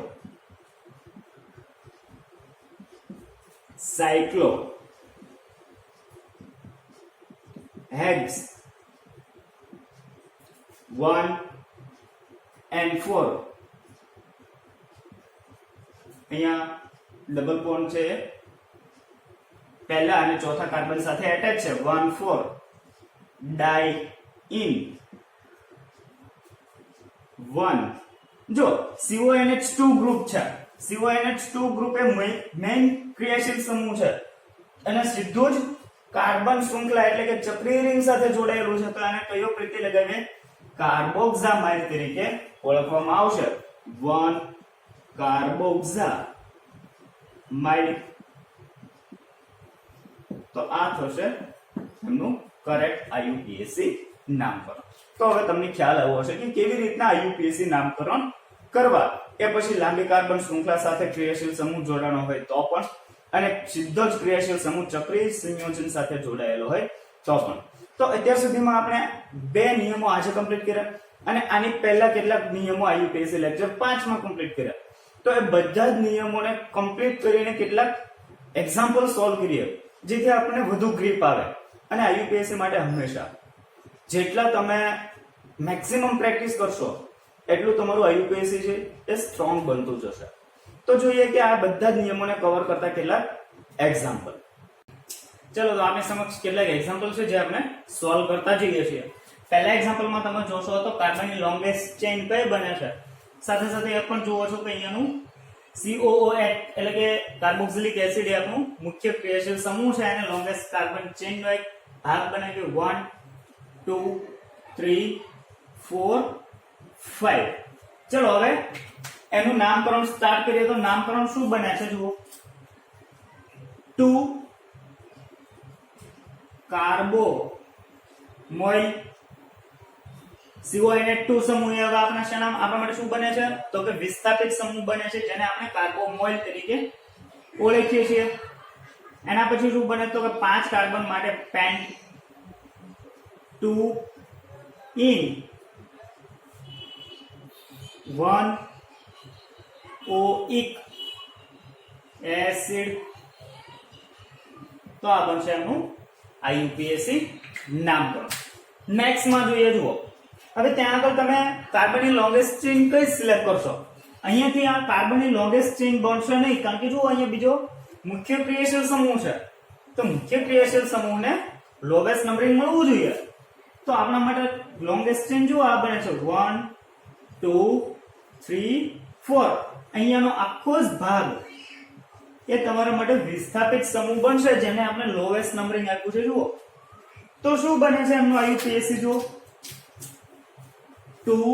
[SPEAKER 1] cyclo hex 1 and 4. અહીંયા ડબલ બોન્ડ છે પહેલા અને ચોથા કાર્બન સાથે એટેચ છે. 1 4 ડાઈ ઇન 1. જો CONH2 ગ્રુપ છે, CONH2 ગ્રુપ એ મેઇન ક્રિયાશીલ સમૂહ છે અને સીધું જ કાર્બન શૃંખલા એટલે કે ચક્રીય રિંગ સાથે જોડાયેલું છે. તો આને કયો પ્રત્યય લગાવીએ, કાર્બોક્સામાઇડ તરીકે ઓળખવામાં આવશે. 1 કાર્બોક્સામાઇડ. તો આ થશે એમનું કરેક્ટ આયુપીએસસી નામકરણ. તો હવે તમને ખ્યાલ આવ્યો હશે કે કેવી રીતના આયુપીએસસી નામકરણ કરવા. એ પછી લાંબી કાર્બન શૃંખલા સાથે ક્રિયાશીલ સમૂહ જોડાણો હોય તો પણ, અને સીધો જ ક્રિયાશીલ સમૂહ ચક્રીય સંયોજન સાથે જોડાયેલો હોય તો પણ. તો અત્યાર સુધીમાં આપણે 2 નિયમો આજે કમ્પ્લીટ કર્યા અને આની પહેલા કેટલાક નિયમો આયુપીએસસી લેક્ચર 5 માં કમ્પ્લીટ કર્યા. તો એ બધા જ નિયમોને કમ્પ્લીટ કરીને કેટલાક એક્ઝામ્પલ સોલ્વ કરીએ, જેથી આપણને વધુ ગ્રીપ આવે. અને આયુપીએસસી માટે હંમેશા જેટલા તમે મેક્સિમમ પ્રેક્ટિસ કરશો એટલું તમારું આયુપીએસસી છે એ સ્ટ્રોંગ બનતું જશે. તો જોઈએ કે આ બધા જ નિયમોને કવર કરતા કેટલાક એક્ઝામ્પલ. ચલો તો આપણી સમક્ષ કેટલાક એક્ઝામ્પલ છે જે આપણે સોલ્વ કરતા જઈએ છીએ. પહેલા એક્ઝામ્પલમાં તમે જોશો તો કાર્બનની લોંગેસ્ટ ચેઇન કઈ બને છે. સાથે સાથે એ પણ જુઓ છો કે અહીંયાનું COOH એટલે કે કાર્બોક્સિલિક એસિડ એ આપણું મુખ્ય ક્રિયાશીલ સમૂહ છે અને લોંગેસ્ટ કાર્બન ચેઇનનો એક ભાગ બને કે 1 2 3 4 5. ચલો હવે એનું નામકરણ સ્ટાર્ટ કરીએ. તો નામકરણ શું બને છે જુઓ. 2 કાર્બોમોઇલ CONH2 સમૂહ હવે આપણા માટે શું બને છે તો કે વિસ્થાપિત સમૂહ બને છે, જેને આપણે કાર્બોમોઇલ તરીકે ઓળખીએ છીએ. એના પછી શું બને તો કે 5 કાર્બન માટે પેન્ટ 2 ઇન 1 ઓઇક એસિડ. તો આ બનશે એમનું આયુપીએસસી નામકરણ. નેક્સ્ટ માં જોઈએ જુઓ. હવે ત્યાં આગળ તમે કાર્બનની લોંગેસ્ટ ચેઇન કઈ સિલેક્ટ કરશો અહીંયાથી આ કાર્બનની લોંગેસ્ટ ચેઇન બનશે નહીં, કારણ કે જો અહીંયા બીજો મુખ્ય ક્રિયાશીલ સમૂહ છે, તો મુખ્ય ક્રિયાશીલ સમૂહને લોવેસ્ટ નંબરિંગ મળવું જોઈએ. તો આપણા માટે લોંગેસ્ટ ચેઇન જો આ બને છે 1 2 3 4. અહીંયાનો આખો જ ભાગ એ તમારા માટે વિસ્થાપિત સમૂહ બનશે, જેને આપણે લોવેસ્ટ નંબરિંગ આપ્યું છે. જુઓ તો શું બને છે એમનું આયુપીએસી, જુઓ 2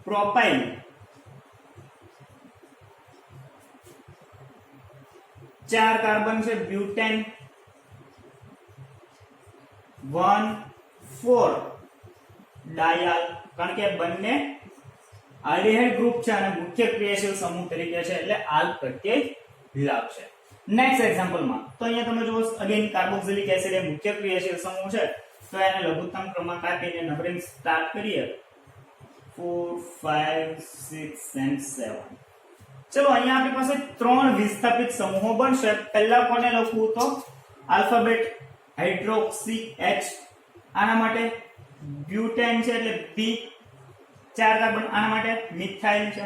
[SPEAKER 1] પ્રોપાઇલ, 4 કાર્બન છે બ્યુટેન, 1 4 ડાયાલ, કારણ કે બંને આલ્ડિહાઇડ ગ્રુપ છે અને મુખ્ય ક્રિયાશીલ સમૂહ તરીકે છે, એટલે આલ પ્રત્યય લાગશે. નેક્સ્ટ એક્ઝામ્પલમાં તો અહીંયા તમે જુઓ અગેન કાર્બોક્સિલિક એસિડ એ મુખ્ય ક્રિયાશીલ સમૂહ છે, તો એને લઘુત્તમ ક્રમાંક આપીને નંબરિંગ સ્ટાર્ટ કરીએ 4 5 6 and 7. ચલો અહીંયા આપણી પાસે 3 વિસ્થાપિત સમૂહો બનશે. પહેલા કોને લખવું, તો આલ્ફાબેટ હાઇડ્રોક્સી H, આના માટે બ્યુટેન છે એટલે B, 4 કાર્બન, આના માટે મિથાઇલ છે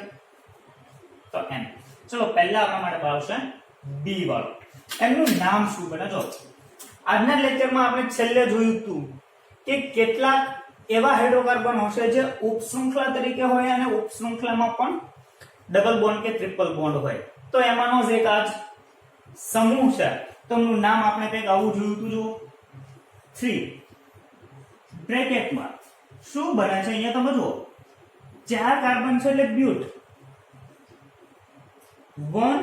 [SPEAKER 1] તો N. ચલો પહેલા આપણા માટે આવશે B વાળું. એનું નામ શું બને, જો આજના લેક્ચરમાં આપણે છેલ્લે જોયું હતું કે કેટલાક એવા હાઇડ્રોકાર્બન હશે જે ઉપશૃંખલા તરીકે હોય અને ઉપશૃંખલામાં પણ ડબલ બોન્ડ કે ટ્રિપલ બોન્ડ હોય. તો એમાંનો જ એક આ સમૂહ છે, તો એનું નામ આપણે કંઈક આવું જોયું હતું. જો 3 બ્રેકેટમાં શું બને છે, અહીંયા તમે જુઓ 4 કાર્બન છે એટલે બ્યુટ, 1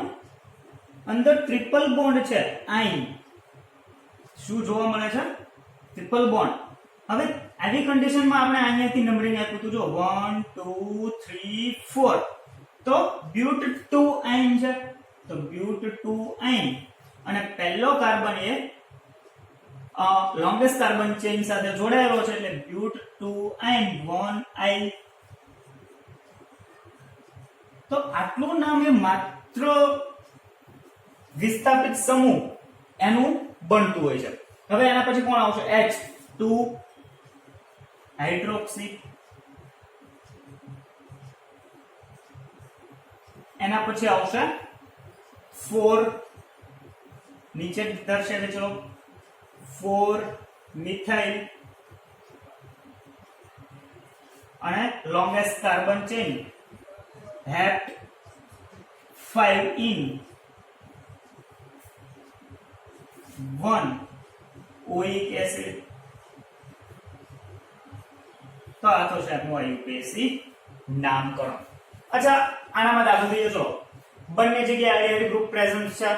[SPEAKER 1] અંદર ટ્રિપલ બોન્ડ છે આઈન. શું જોવા મળે છે, ટ્રિપલ બોન્ડ. હવે આવી કન્ડિશનમાં આપણે અહીંયાથી નંબરિંગ આપ્યું હતું, જો 1 2 3 4, તો બ્યુટ 2 આઈન છે, તો બ્યુટ 2 આઈન, અને પહેલો કાર્બન એ લોંગેસ્ટ કાર્બન ચેઇન સાથે જોડાયેલો છે એટલે બ્યુટ 2 આઈન 1 આઈ. તો આટલું નામ એ માત્ર વિસ્થાપિત સમૂહ એનું બનતું હોય છે. હવે એના પછી કોણ આવશે, H2 હાઇડ્રોક્સી, એના પછી આવશે 4 નીચે દર્શાવે, ચલો 4 મિથાઇલ, અને longest carbon chain hept 5 yn 1 oic acid. તો આ તો છે આપણું આયુપીએસી નામકરણ. અચ્છા આનામાં દાખલ થઈ જશો, બંને જગ્યાએ આલ્ડિહાઇડ ગ્રુપ પ્રેઝન્ટ છે,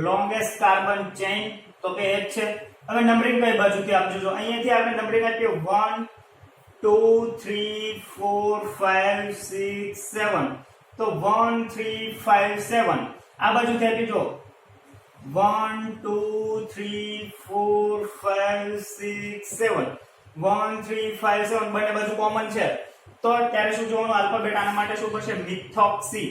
[SPEAKER 1] લોંગેસ્ટ કાર્બન ચેઇન તો કે એ જ છે. હવે નંબરિંગ કઈ બાજુથી આપજો, જો અહીંયાથી આપણે નંબરિંગ આપ્યું 1 2 3 4 5 6 7, તો 1 3 5 7 આ બાજુથી આપજો 1 2 3 4 5 6 7 1 3 5 7 બંને બાજુ કોમન છે, તો ત્યારે શું જોવાનું, આલ્ફાબેટ આના માટે શું બનશે, મિથોક્સી.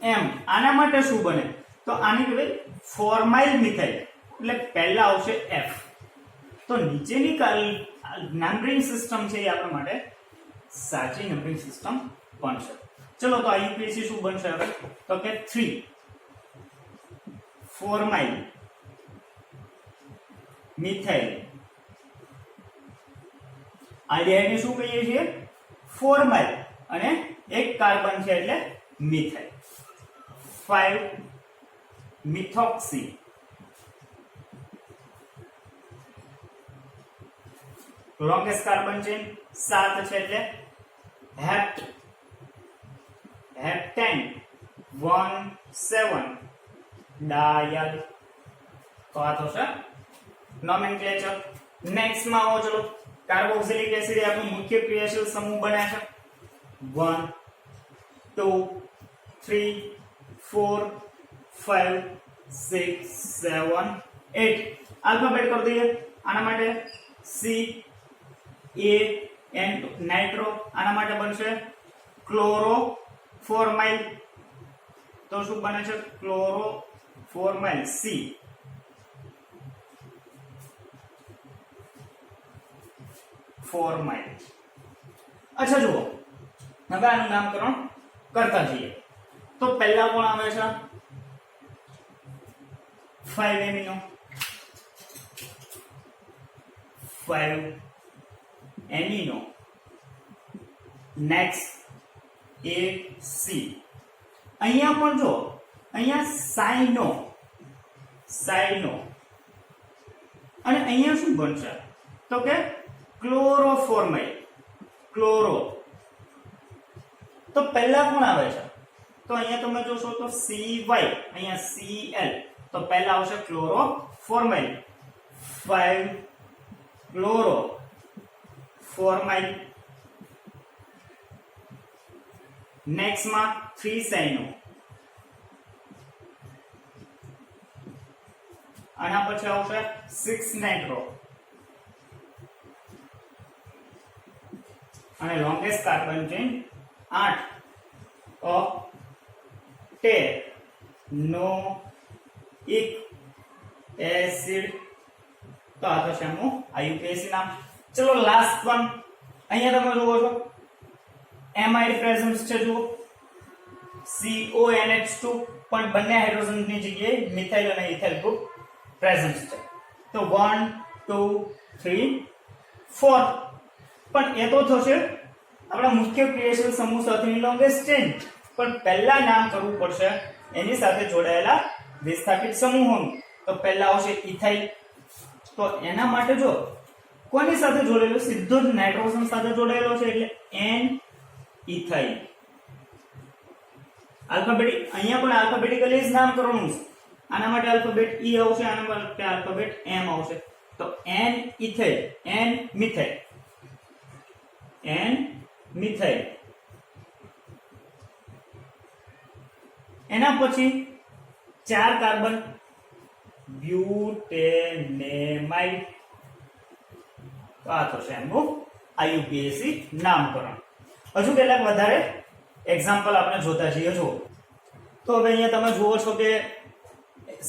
[SPEAKER 1] M આના માટે શું બને, તો આની કહેવાય ફોર્માઇલ મિથાઇલ, એટલે પહેલા આવશે F. તો નીચેની નંબરિંગ સિસ્ટમ છે એ આપણા માટે સાચી નંબરિંગ સિસ્ટમ બનશે. ચલો તો આયુપીએસી શું બનશે હવે, તો કે 3 ફોર્માઇલ મિથાઇલ. આલ્ડિહાઇડ ને શું કહીએ છીએ, ફોર્માઇલ, અને એક કાર્બન છે એટલે methyl. 5 methoxy, longest carbon chain 7 છે એટલે હેપ્ટ, હેપ્ટેન 1 7 ડાયલ. તો આ તો છે નોમેનક્લેચર. નેક્સ્ટ માં આવો, ચલો કાર્બોક્સિલિક એસિડ એ આપણું મુખ્ય ક્રિયાશીલ સમૂહ બને છે. 1 2 3 4 5 6 7 8 આલ્ફાબેટ કરી દઈએ. આના માટે C A N નાઇટ્રો, આના માટે બનશે ક્લોરોફોર્માઇલ. તો શું બને છે, ક્લોરોફોર્માઇલ C. ફોર્માઇલ. અચ્છા જુઓ હવે આનું નામકરણ કરતા જઈએ. તો પહેલા કોણ આવે છે? 5 એમિનો, 5 એમિનો. Next AC. અહીંયા પણ જો, અહીંયા સાઇનો, સાઇનો. અને અહીંયા શું બનશે? તો કે ક્લોરોફોર્માઇલ, ક્લોરો. તો પહેલા કોણ આવે છે? તો અહીંયા તમે જોશો તો CY, અહીંયા Cl. તો પહેલા આવશે ક્લોરોફોર્માઇલ. 5 ક્લોરોફોર્માઇલ. નેક્સ્ટ માં 3 સાઇનો. આના પછી આવશે 6 નાઇટ્રો. અને લોંગેસ્ટ કાર્બન ચેન 8 ઓક્ટેનોઇક એસિડ. તો આ તો છે એમનું IUPAC નામ. ચલો લાસ્ટ વન. અહીંયા તમે જુઓ છો એમાઇડ પ્રેઝન્સ છે, જુઓ CONH2, પણ બંને હાઇડ્રોજનની જગ્યાએ મિથાઇલ અને ઇથાઇલ ગ્રુપ પ્રેઝન્સ છે. તો 1 2 3 4. પણ એ તો થશે આપણા મુખ્ય ક્રિયાશીલ સમૂહ સાથેની લોંગેસ્ટ ચેન. પણ પહેલા નામ કરવું પડશે એની સાથે જોડાયેલા વિસ્થાપિત સમૂહોનું. તો પહેલા આવશે ઇથાઇલ. તો એના માટે જો કોની સાથે જોડાયેલો? સીધો જ નાઇટ્રોજન સાથે જોડાયેલો છે, એટલે N ઇથાઇલ. આલ્ફાબેટિક, અહીંયા પણ આલ્ફાબેટિકલી જ નામ કરવાનું છે. આના માટે આલ્ફાબેટ E આવશે, આના માટે આલ્ફાબેટ M આવશે. તો N ethyl, N methyl, N methyl. એના પછી 4 કાર્બન બ્યુટેનેમાઇડ. તો આ થશે એમનું IUPAC નામકરણ. હજુ કેટલાક વધારે એક્ઝામ્પલ આપણે જોતા જઈએ. જો તો હવે અહીંયા તમે જુઓ છો કે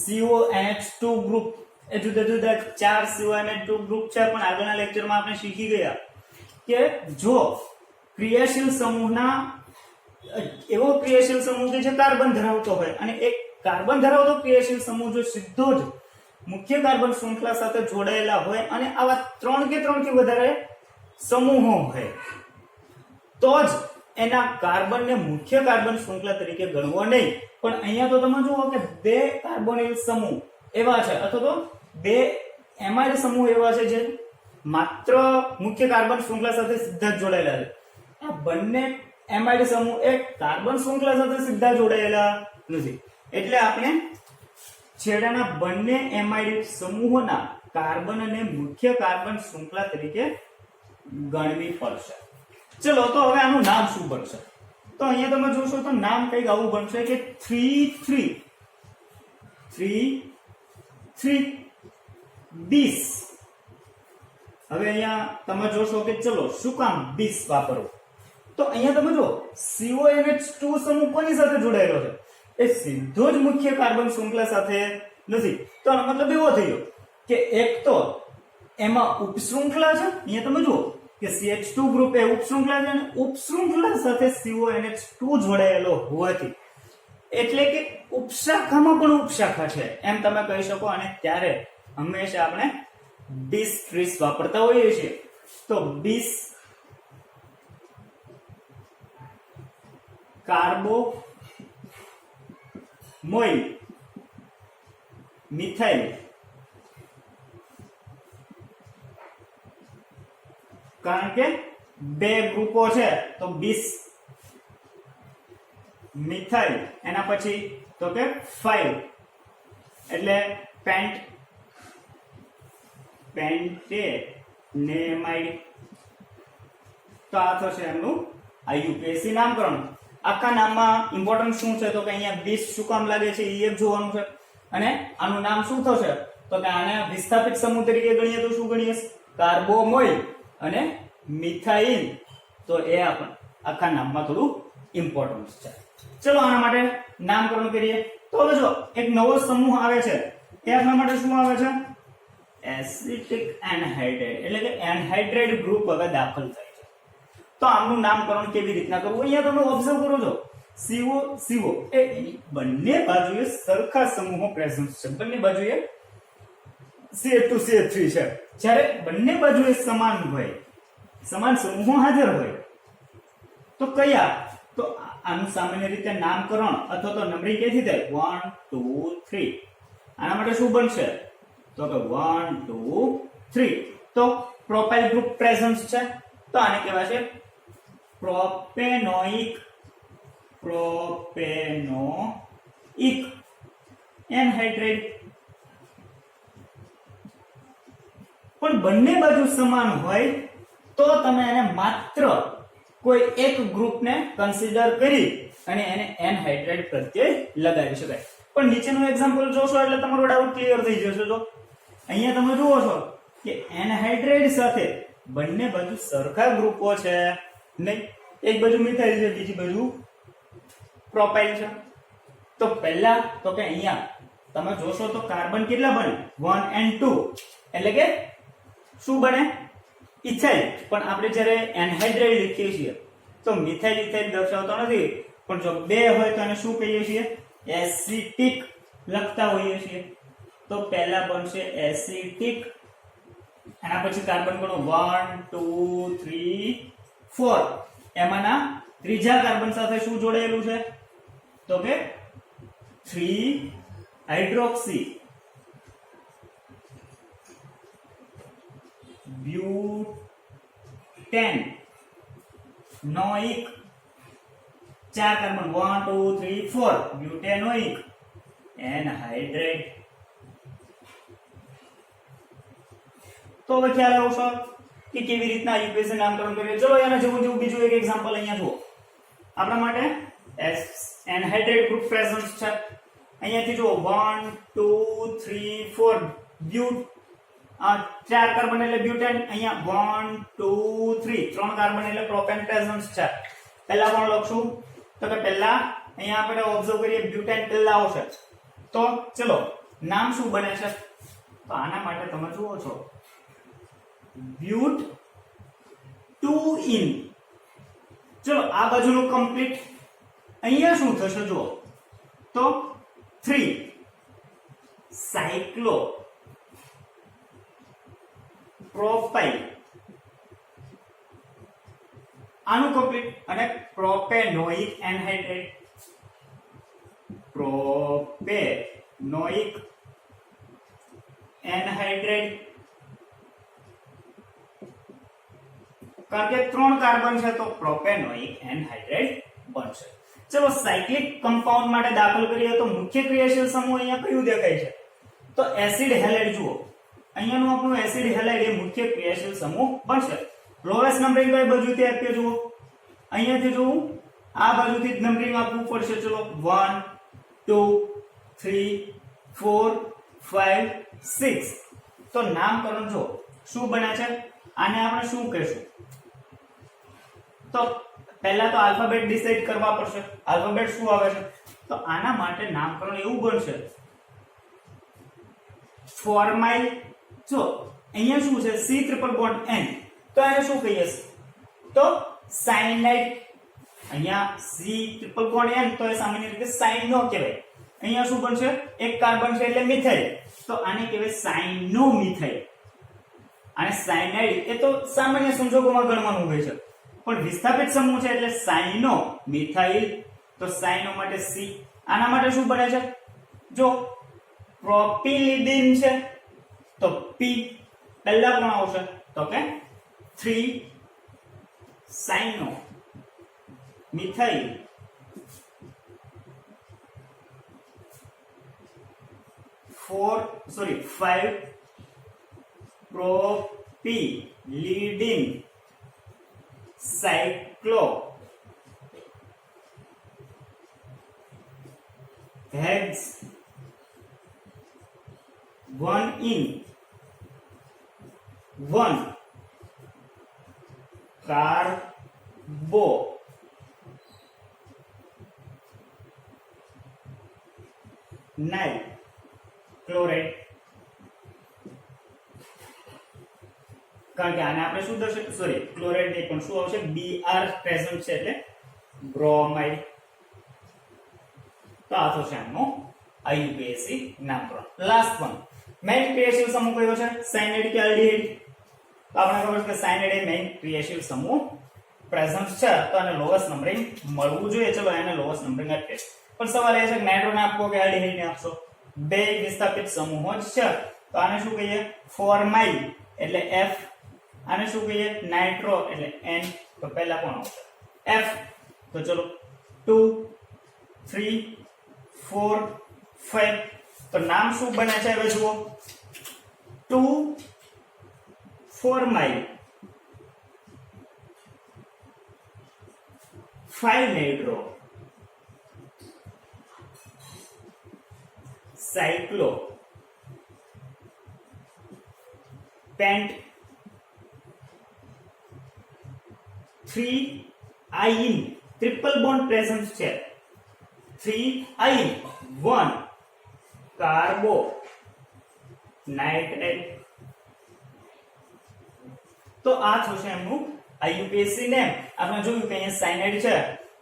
[SPEAKER 1] CONH2 ગ્રુપ એ જુદા જુદા 4 CONH2 ગ્રુપ છે. પણ આગળના લેક્ચરમાં આપણે શીખી ગયા કે જો ક્રિયાશીલ સમૂહના એવો ક્રિયાશીલ સમૂહ કે જે કાર્બન ધરાવતો હોય અને એક કાર્બન ધરાવતો ક્રિયાશીલ સમૂહ જો સીધો જ મુખ્ય કાર્બન શૃંખલા સાથે જોડાયેલા હોય અને આવા 3 કે 3 થી વધારે સમૂહો હોય તો જ એના કાર્બનને મુખ્ય કાર્બન શૃંખલા તરીકે ગણવો નહીં. પણ અહીંયા તો તમે જુઓ કે 2 કાર્બોનિલ સમૂહ એવા છે અથવા તો 2 એમાઇડ સમૂહ એવા છે જે માત્ર મુખ્ય કાર્બન શૃંખલા સાથે સીધા જોડાયેલા છે. આ બંને એમાઇડ સમૂહ એક કાર્બન શૃંખલા સાથે સીધા જોડાયેલા નથી. એટલે આપણે છેડાના બંને એમાઇડ સમૂહોના કાર્બનને મુખ્ય કાર્બન શૃંખલા તરીકે ગણવી પડશે. ચલો તો હવે આનું નામ શું બનશે? તો અહીંયા તમે જોશો તો નામ કંઈક આવું બનશે કે 3 બીસ. હવે અહીંયા તમે જોશો કે ચલો શું કામ બીસ વાપરવું? તો અહીંયા તમે જો CONH2 સમૂહ કોની સાથે જોડાયેલો છે? એ સીધો જ મુખ્ય કાર્બન શૃંખલા સાથે નથી. તો આનો મતલબ એવો થયો કે એક તો એમાં ઉપશૃંખલા છે. અહીંયા તમે જુઓ કે CH2 ગ્રુપ એ ઉપશૃંખલા છે અને ઉપશૃંખલા સાથે CONH2 જોડાયેલો હોવાથી એટલે કે ઉપશાખામાં પણ ઉપશાખા છે એમ તમે કહી શકો. અને ત્યારે હંમેશા આપણે બીસ ટ્રીસ વાપરતા હોઈએ છીએ. તો બીસ કાર્બોમોઇલ મિથાઇલ. કારણ કે 2 ગ્રુપો છે તો બીસ મિથાઇલ. એના પછી તો કે 5 એટલે પેન્ટેનેમાઇડ. તો આ થશે એમનું IUPAC નામકરણ. આખા નામમાં ઇમ્પોર્ટન્ટ શું છે તો કે અહીંયા બીસ શું કામ લાગે છે એ જોવાનું છે. અને આનું નામ શું થશે તો કે આને વિસ્થાપિત સમૂહ તરીકે ગણીએ તો શું ગણીએ? કાર્બોમોઇલ અને મિથાઇલ. તો એ આપણે આખા નામમાં થોડું ઇમ્પોર્ટન્સ છે. ચલો આના માટે નામકરણ કરીએ. તો હવે જો એક નવો સમૂહ આવે છે એ આપણા માટે શું આવે છે? Acetic anhydride. એટલે કે એનહાઇડ્રાઇડ ગ્રુપ હવે દાખલ થાય છે. તો આમનું નામકરણ કેવી રીતના કરવું અહીંયા તમે ઓબ્ઝર્વ કરો છો CO એ બંને બાજુએ સરખા સમૂહો પ્રેઝન્ટ છે, બંને બાજુએ CH2 CH3 છે. જ્યારે બંને બાજુએ સમાન હોય, સમાન સમૂહો હાજર હોય તો કયા, તો આનું સામાન્ય રીતે નામકરણ અથવા તો નંબરિંગ ક્યાંથી થાય 1 2 3. આના માટે શું બનશે તો કે 1 2 3. તો પ્રોપાઇલ ગ્રુપ પ્રેઝન્ટ છે તો આને કહેવાય છે પ્રોપેનોઇક એનહાઇડ્રેટ. પણ બંને બાજુ સમાન હોય તો તમે એને માત્ર કોઈ એક ગ્રુપને કન્સિડર કરી અને એને એનહાઇડ્રેટ પ્રત્યે લગાવી શકાય. પણ નીચેનું એક્ઝામ્પલ જોશો એટલે તમારો ડાઉટ ક્લિયર થઈ જશે. તો અહીંયા તમે જુઓ છો કે એનહાઇડ્રેટ સાથે બંને બાજુ સરખા ગ્રુપો છે નહીં, એક બાજુ મિથાઇલ છે બીજી બાજુ પ્રોપાઇલ છે. તો પહેલા તો કે અહીંયા તમે જોશો તો કાર્બન કેટલા બને 1 and 2 એટલે કે શું બને ઇથાઇલ. પણ આપણે જ્યારે એનહાઇડ્રેટ લખીએ છીએ તો મિથાઇલ ઇથાઇલ દર્શાવતો નથી, પણ જો બે હોય તો એને શું કહીએ છીએ એસિટિક લખતા હોઈએ છીએ. તો પહેલા બનશે એસિટિક, એના પછી કાર્બન ગણો 1 2 3 4. એમાંના ત્રીજા કાર્બન સાથે શું જોડાયેલું છે તો કે 3 હાઇડ્રોક્સી બ્યુટેનોઇક. 4 carbon 1 2 3 4 બ્યુટેનોઇક anhydrate. તો હવે ખ્યાલ આવશો કે કેવી રીતના યુપીએસસી નામકરણ કરીએ. ચલો એના જેવું જેવું બીજું એક એક્ઝામ્પલ અહીંયા જુઓ. આપણા માટે એનહાઇડ્રેટ ગ્રુપ પ્રેઝન્ટ છે. અહીંયાથી જુઓ 1 2 3 4 બ્યુટ 4 કાર્બન એટલે બ્યુટેન. અહીંયા 1 2 3 3 કાર્બન એટલે પ્રોપેન પ્રેઝન્ટ છે. પહેલા કોણ લખશું તો કે પહેલા અહીંયા આપણે ઓબ્ઝર્વ કરીએ બ્યુટેન પહેલા આવશે. તો ચલો નામ શું બને છે તો આના માટે તમે જુઓ છો બ્યુટ 2 ઇન. ચલો આ બાજુનું કમ્પ્લીટ. અહીંયા શું થશે જુઓ તો 3 સાયક્લો પ્રોપાઇલ. આનું કમ્પ્લીટ અને પ્રોપેનોઇક એનહાઇડ્રેટ. પ્રોપેનોઇક એનહાઇડ્રેટ કારણ કે 3 કાર્બન છે તો પ્રોપેનોઇક એનહાઇડ્રેટ બનશે. ચલો સાયક્લિક કમ્પાઉન્ડ માટે દાખલ કરીએ તો મુખ્ય ક્રિયાશીલ સમૂહ અહીંયા કયું દેખાય છે તો એસિડ હેલાઇડ. જુઓ અહીંયાનું આપણું એસિડ હેલાઇડ એ મુખ્ય ક્રિયાશીલ સમૂહ બનશે. લોએસ્ટ નંબરિંગ કઈ બાજુથી આપીએ જુઓ અહીંયાથી જોવું આ બાજુથી જ નંબરિંગ આપવું પડશે. ચલો 1 2 3 4 5 6. તો નામકરણ જો શું બને છે આને આપણે શું કહેશું તો પહેલા તો આલ્ફાબેટ ડિસાઈડ કરવા પડશે. આલ્ફાબેટ શું આવે છે તો આના માટે નામકરણ એવું બનશે ફોર્માઇલ. જો અહીંયા શું છે C ટ્રિપલ બોન્ડ N તો એને શું કહીએ તો સાયનાઇડ. અહીંયા C ટ્રિપલ બોન્ડ N તો એ સામાન્ય રીતે સાઇનો કહેવાય. અહીંયા શું બનશે એક કાર્બન છે એટલે મિથાઇલ તો આને કહેવાય સાઇનો મિથાઇલ. અને સાયનાઇડ એ તો સામાન્ય સંજોગોમાં ગણવાનું હોય છે, પણ વિસ્થાપિત સમૂહ છે એટલે સાઇનો મિથાઇલ. તો સાઇનો માટે C. આના માટે શું બને છે જો પ્રોપિલિડિન છે તો P. પહેલા કોણ આવશે તો કે 3 સાઇનો methyl. 5 propylidin cyclo hex 1 in 1 carbo nile chloride કારણ કે આને આપણે શું દર્શાવીશું, સોરી ક્લોરાઇડ નહીં પણ શું આવશે, Br પ્રેઝન્ટ છે એટલે બ્રોમાઇડ. તો આ થશે આનું IUPAC નામકરણ. લાસ્ટ વન, મેઇન ક્રિયાશીલ સમૂહ કયો છે, સાયનાઇડ કે આલ્ડિહાઇડ? તો આપણે ખબર છે કે સાયનાઇડ એ મેઇન ક્રિયાશીલ સમૂહ પ્રેઝન્ટ છે, તો આને લોએસ્ટ નંબરિંગ મળવું જોઈએ. ચલો એને લોએસ્ટ નંબરિંગ આપીએ. પણ સવાલ એ છે કે નાઇટ્રોન આપવો કે આલ્ડિહાઇડ ને આપશો? બે વિસ્થાપિત સમૂહો જ છે, તો આને શું કહીએ, ફોર્માઇલ એટલે F. આને શું કહીએ, નાઇટ્રો એટલે N. તો પહેલા કોણ આવશે, F. તો ચલો 2 3 4 5. તો નામ શું બને છે હવે જુઓ, 2 formyl, 5 nitro, cyclo, pent, 3 yne, triple bond present છે, 3 આયન, 1 કાર્બો નાઇટ્રેટ. તો આ થશે એમનું IUPAC નેમ. આપણે જોયું કે અહીંયા સાયનાઇડ છે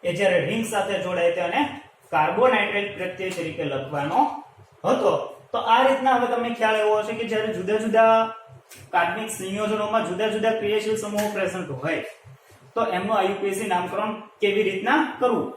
[SPEAKER 1] એ જ્યારે રિંગ સાથે જોડાય તેને કાર્બોનાઇટ્રેટ પ્રત્યય તરીકે લખવાનો હતો. તો આ રીતના હવે તમને ખ્યાલ એવો હશે કે જ્યારે જુદા જુદા કાર્બનિક સંયોજનોમાં જુદા જુદા ક્રિયાશીલ સમૂહો પ્રેઝન્ટ હોય તો એમનું IUPAC નામકરણ કેવી રીતના કરવું.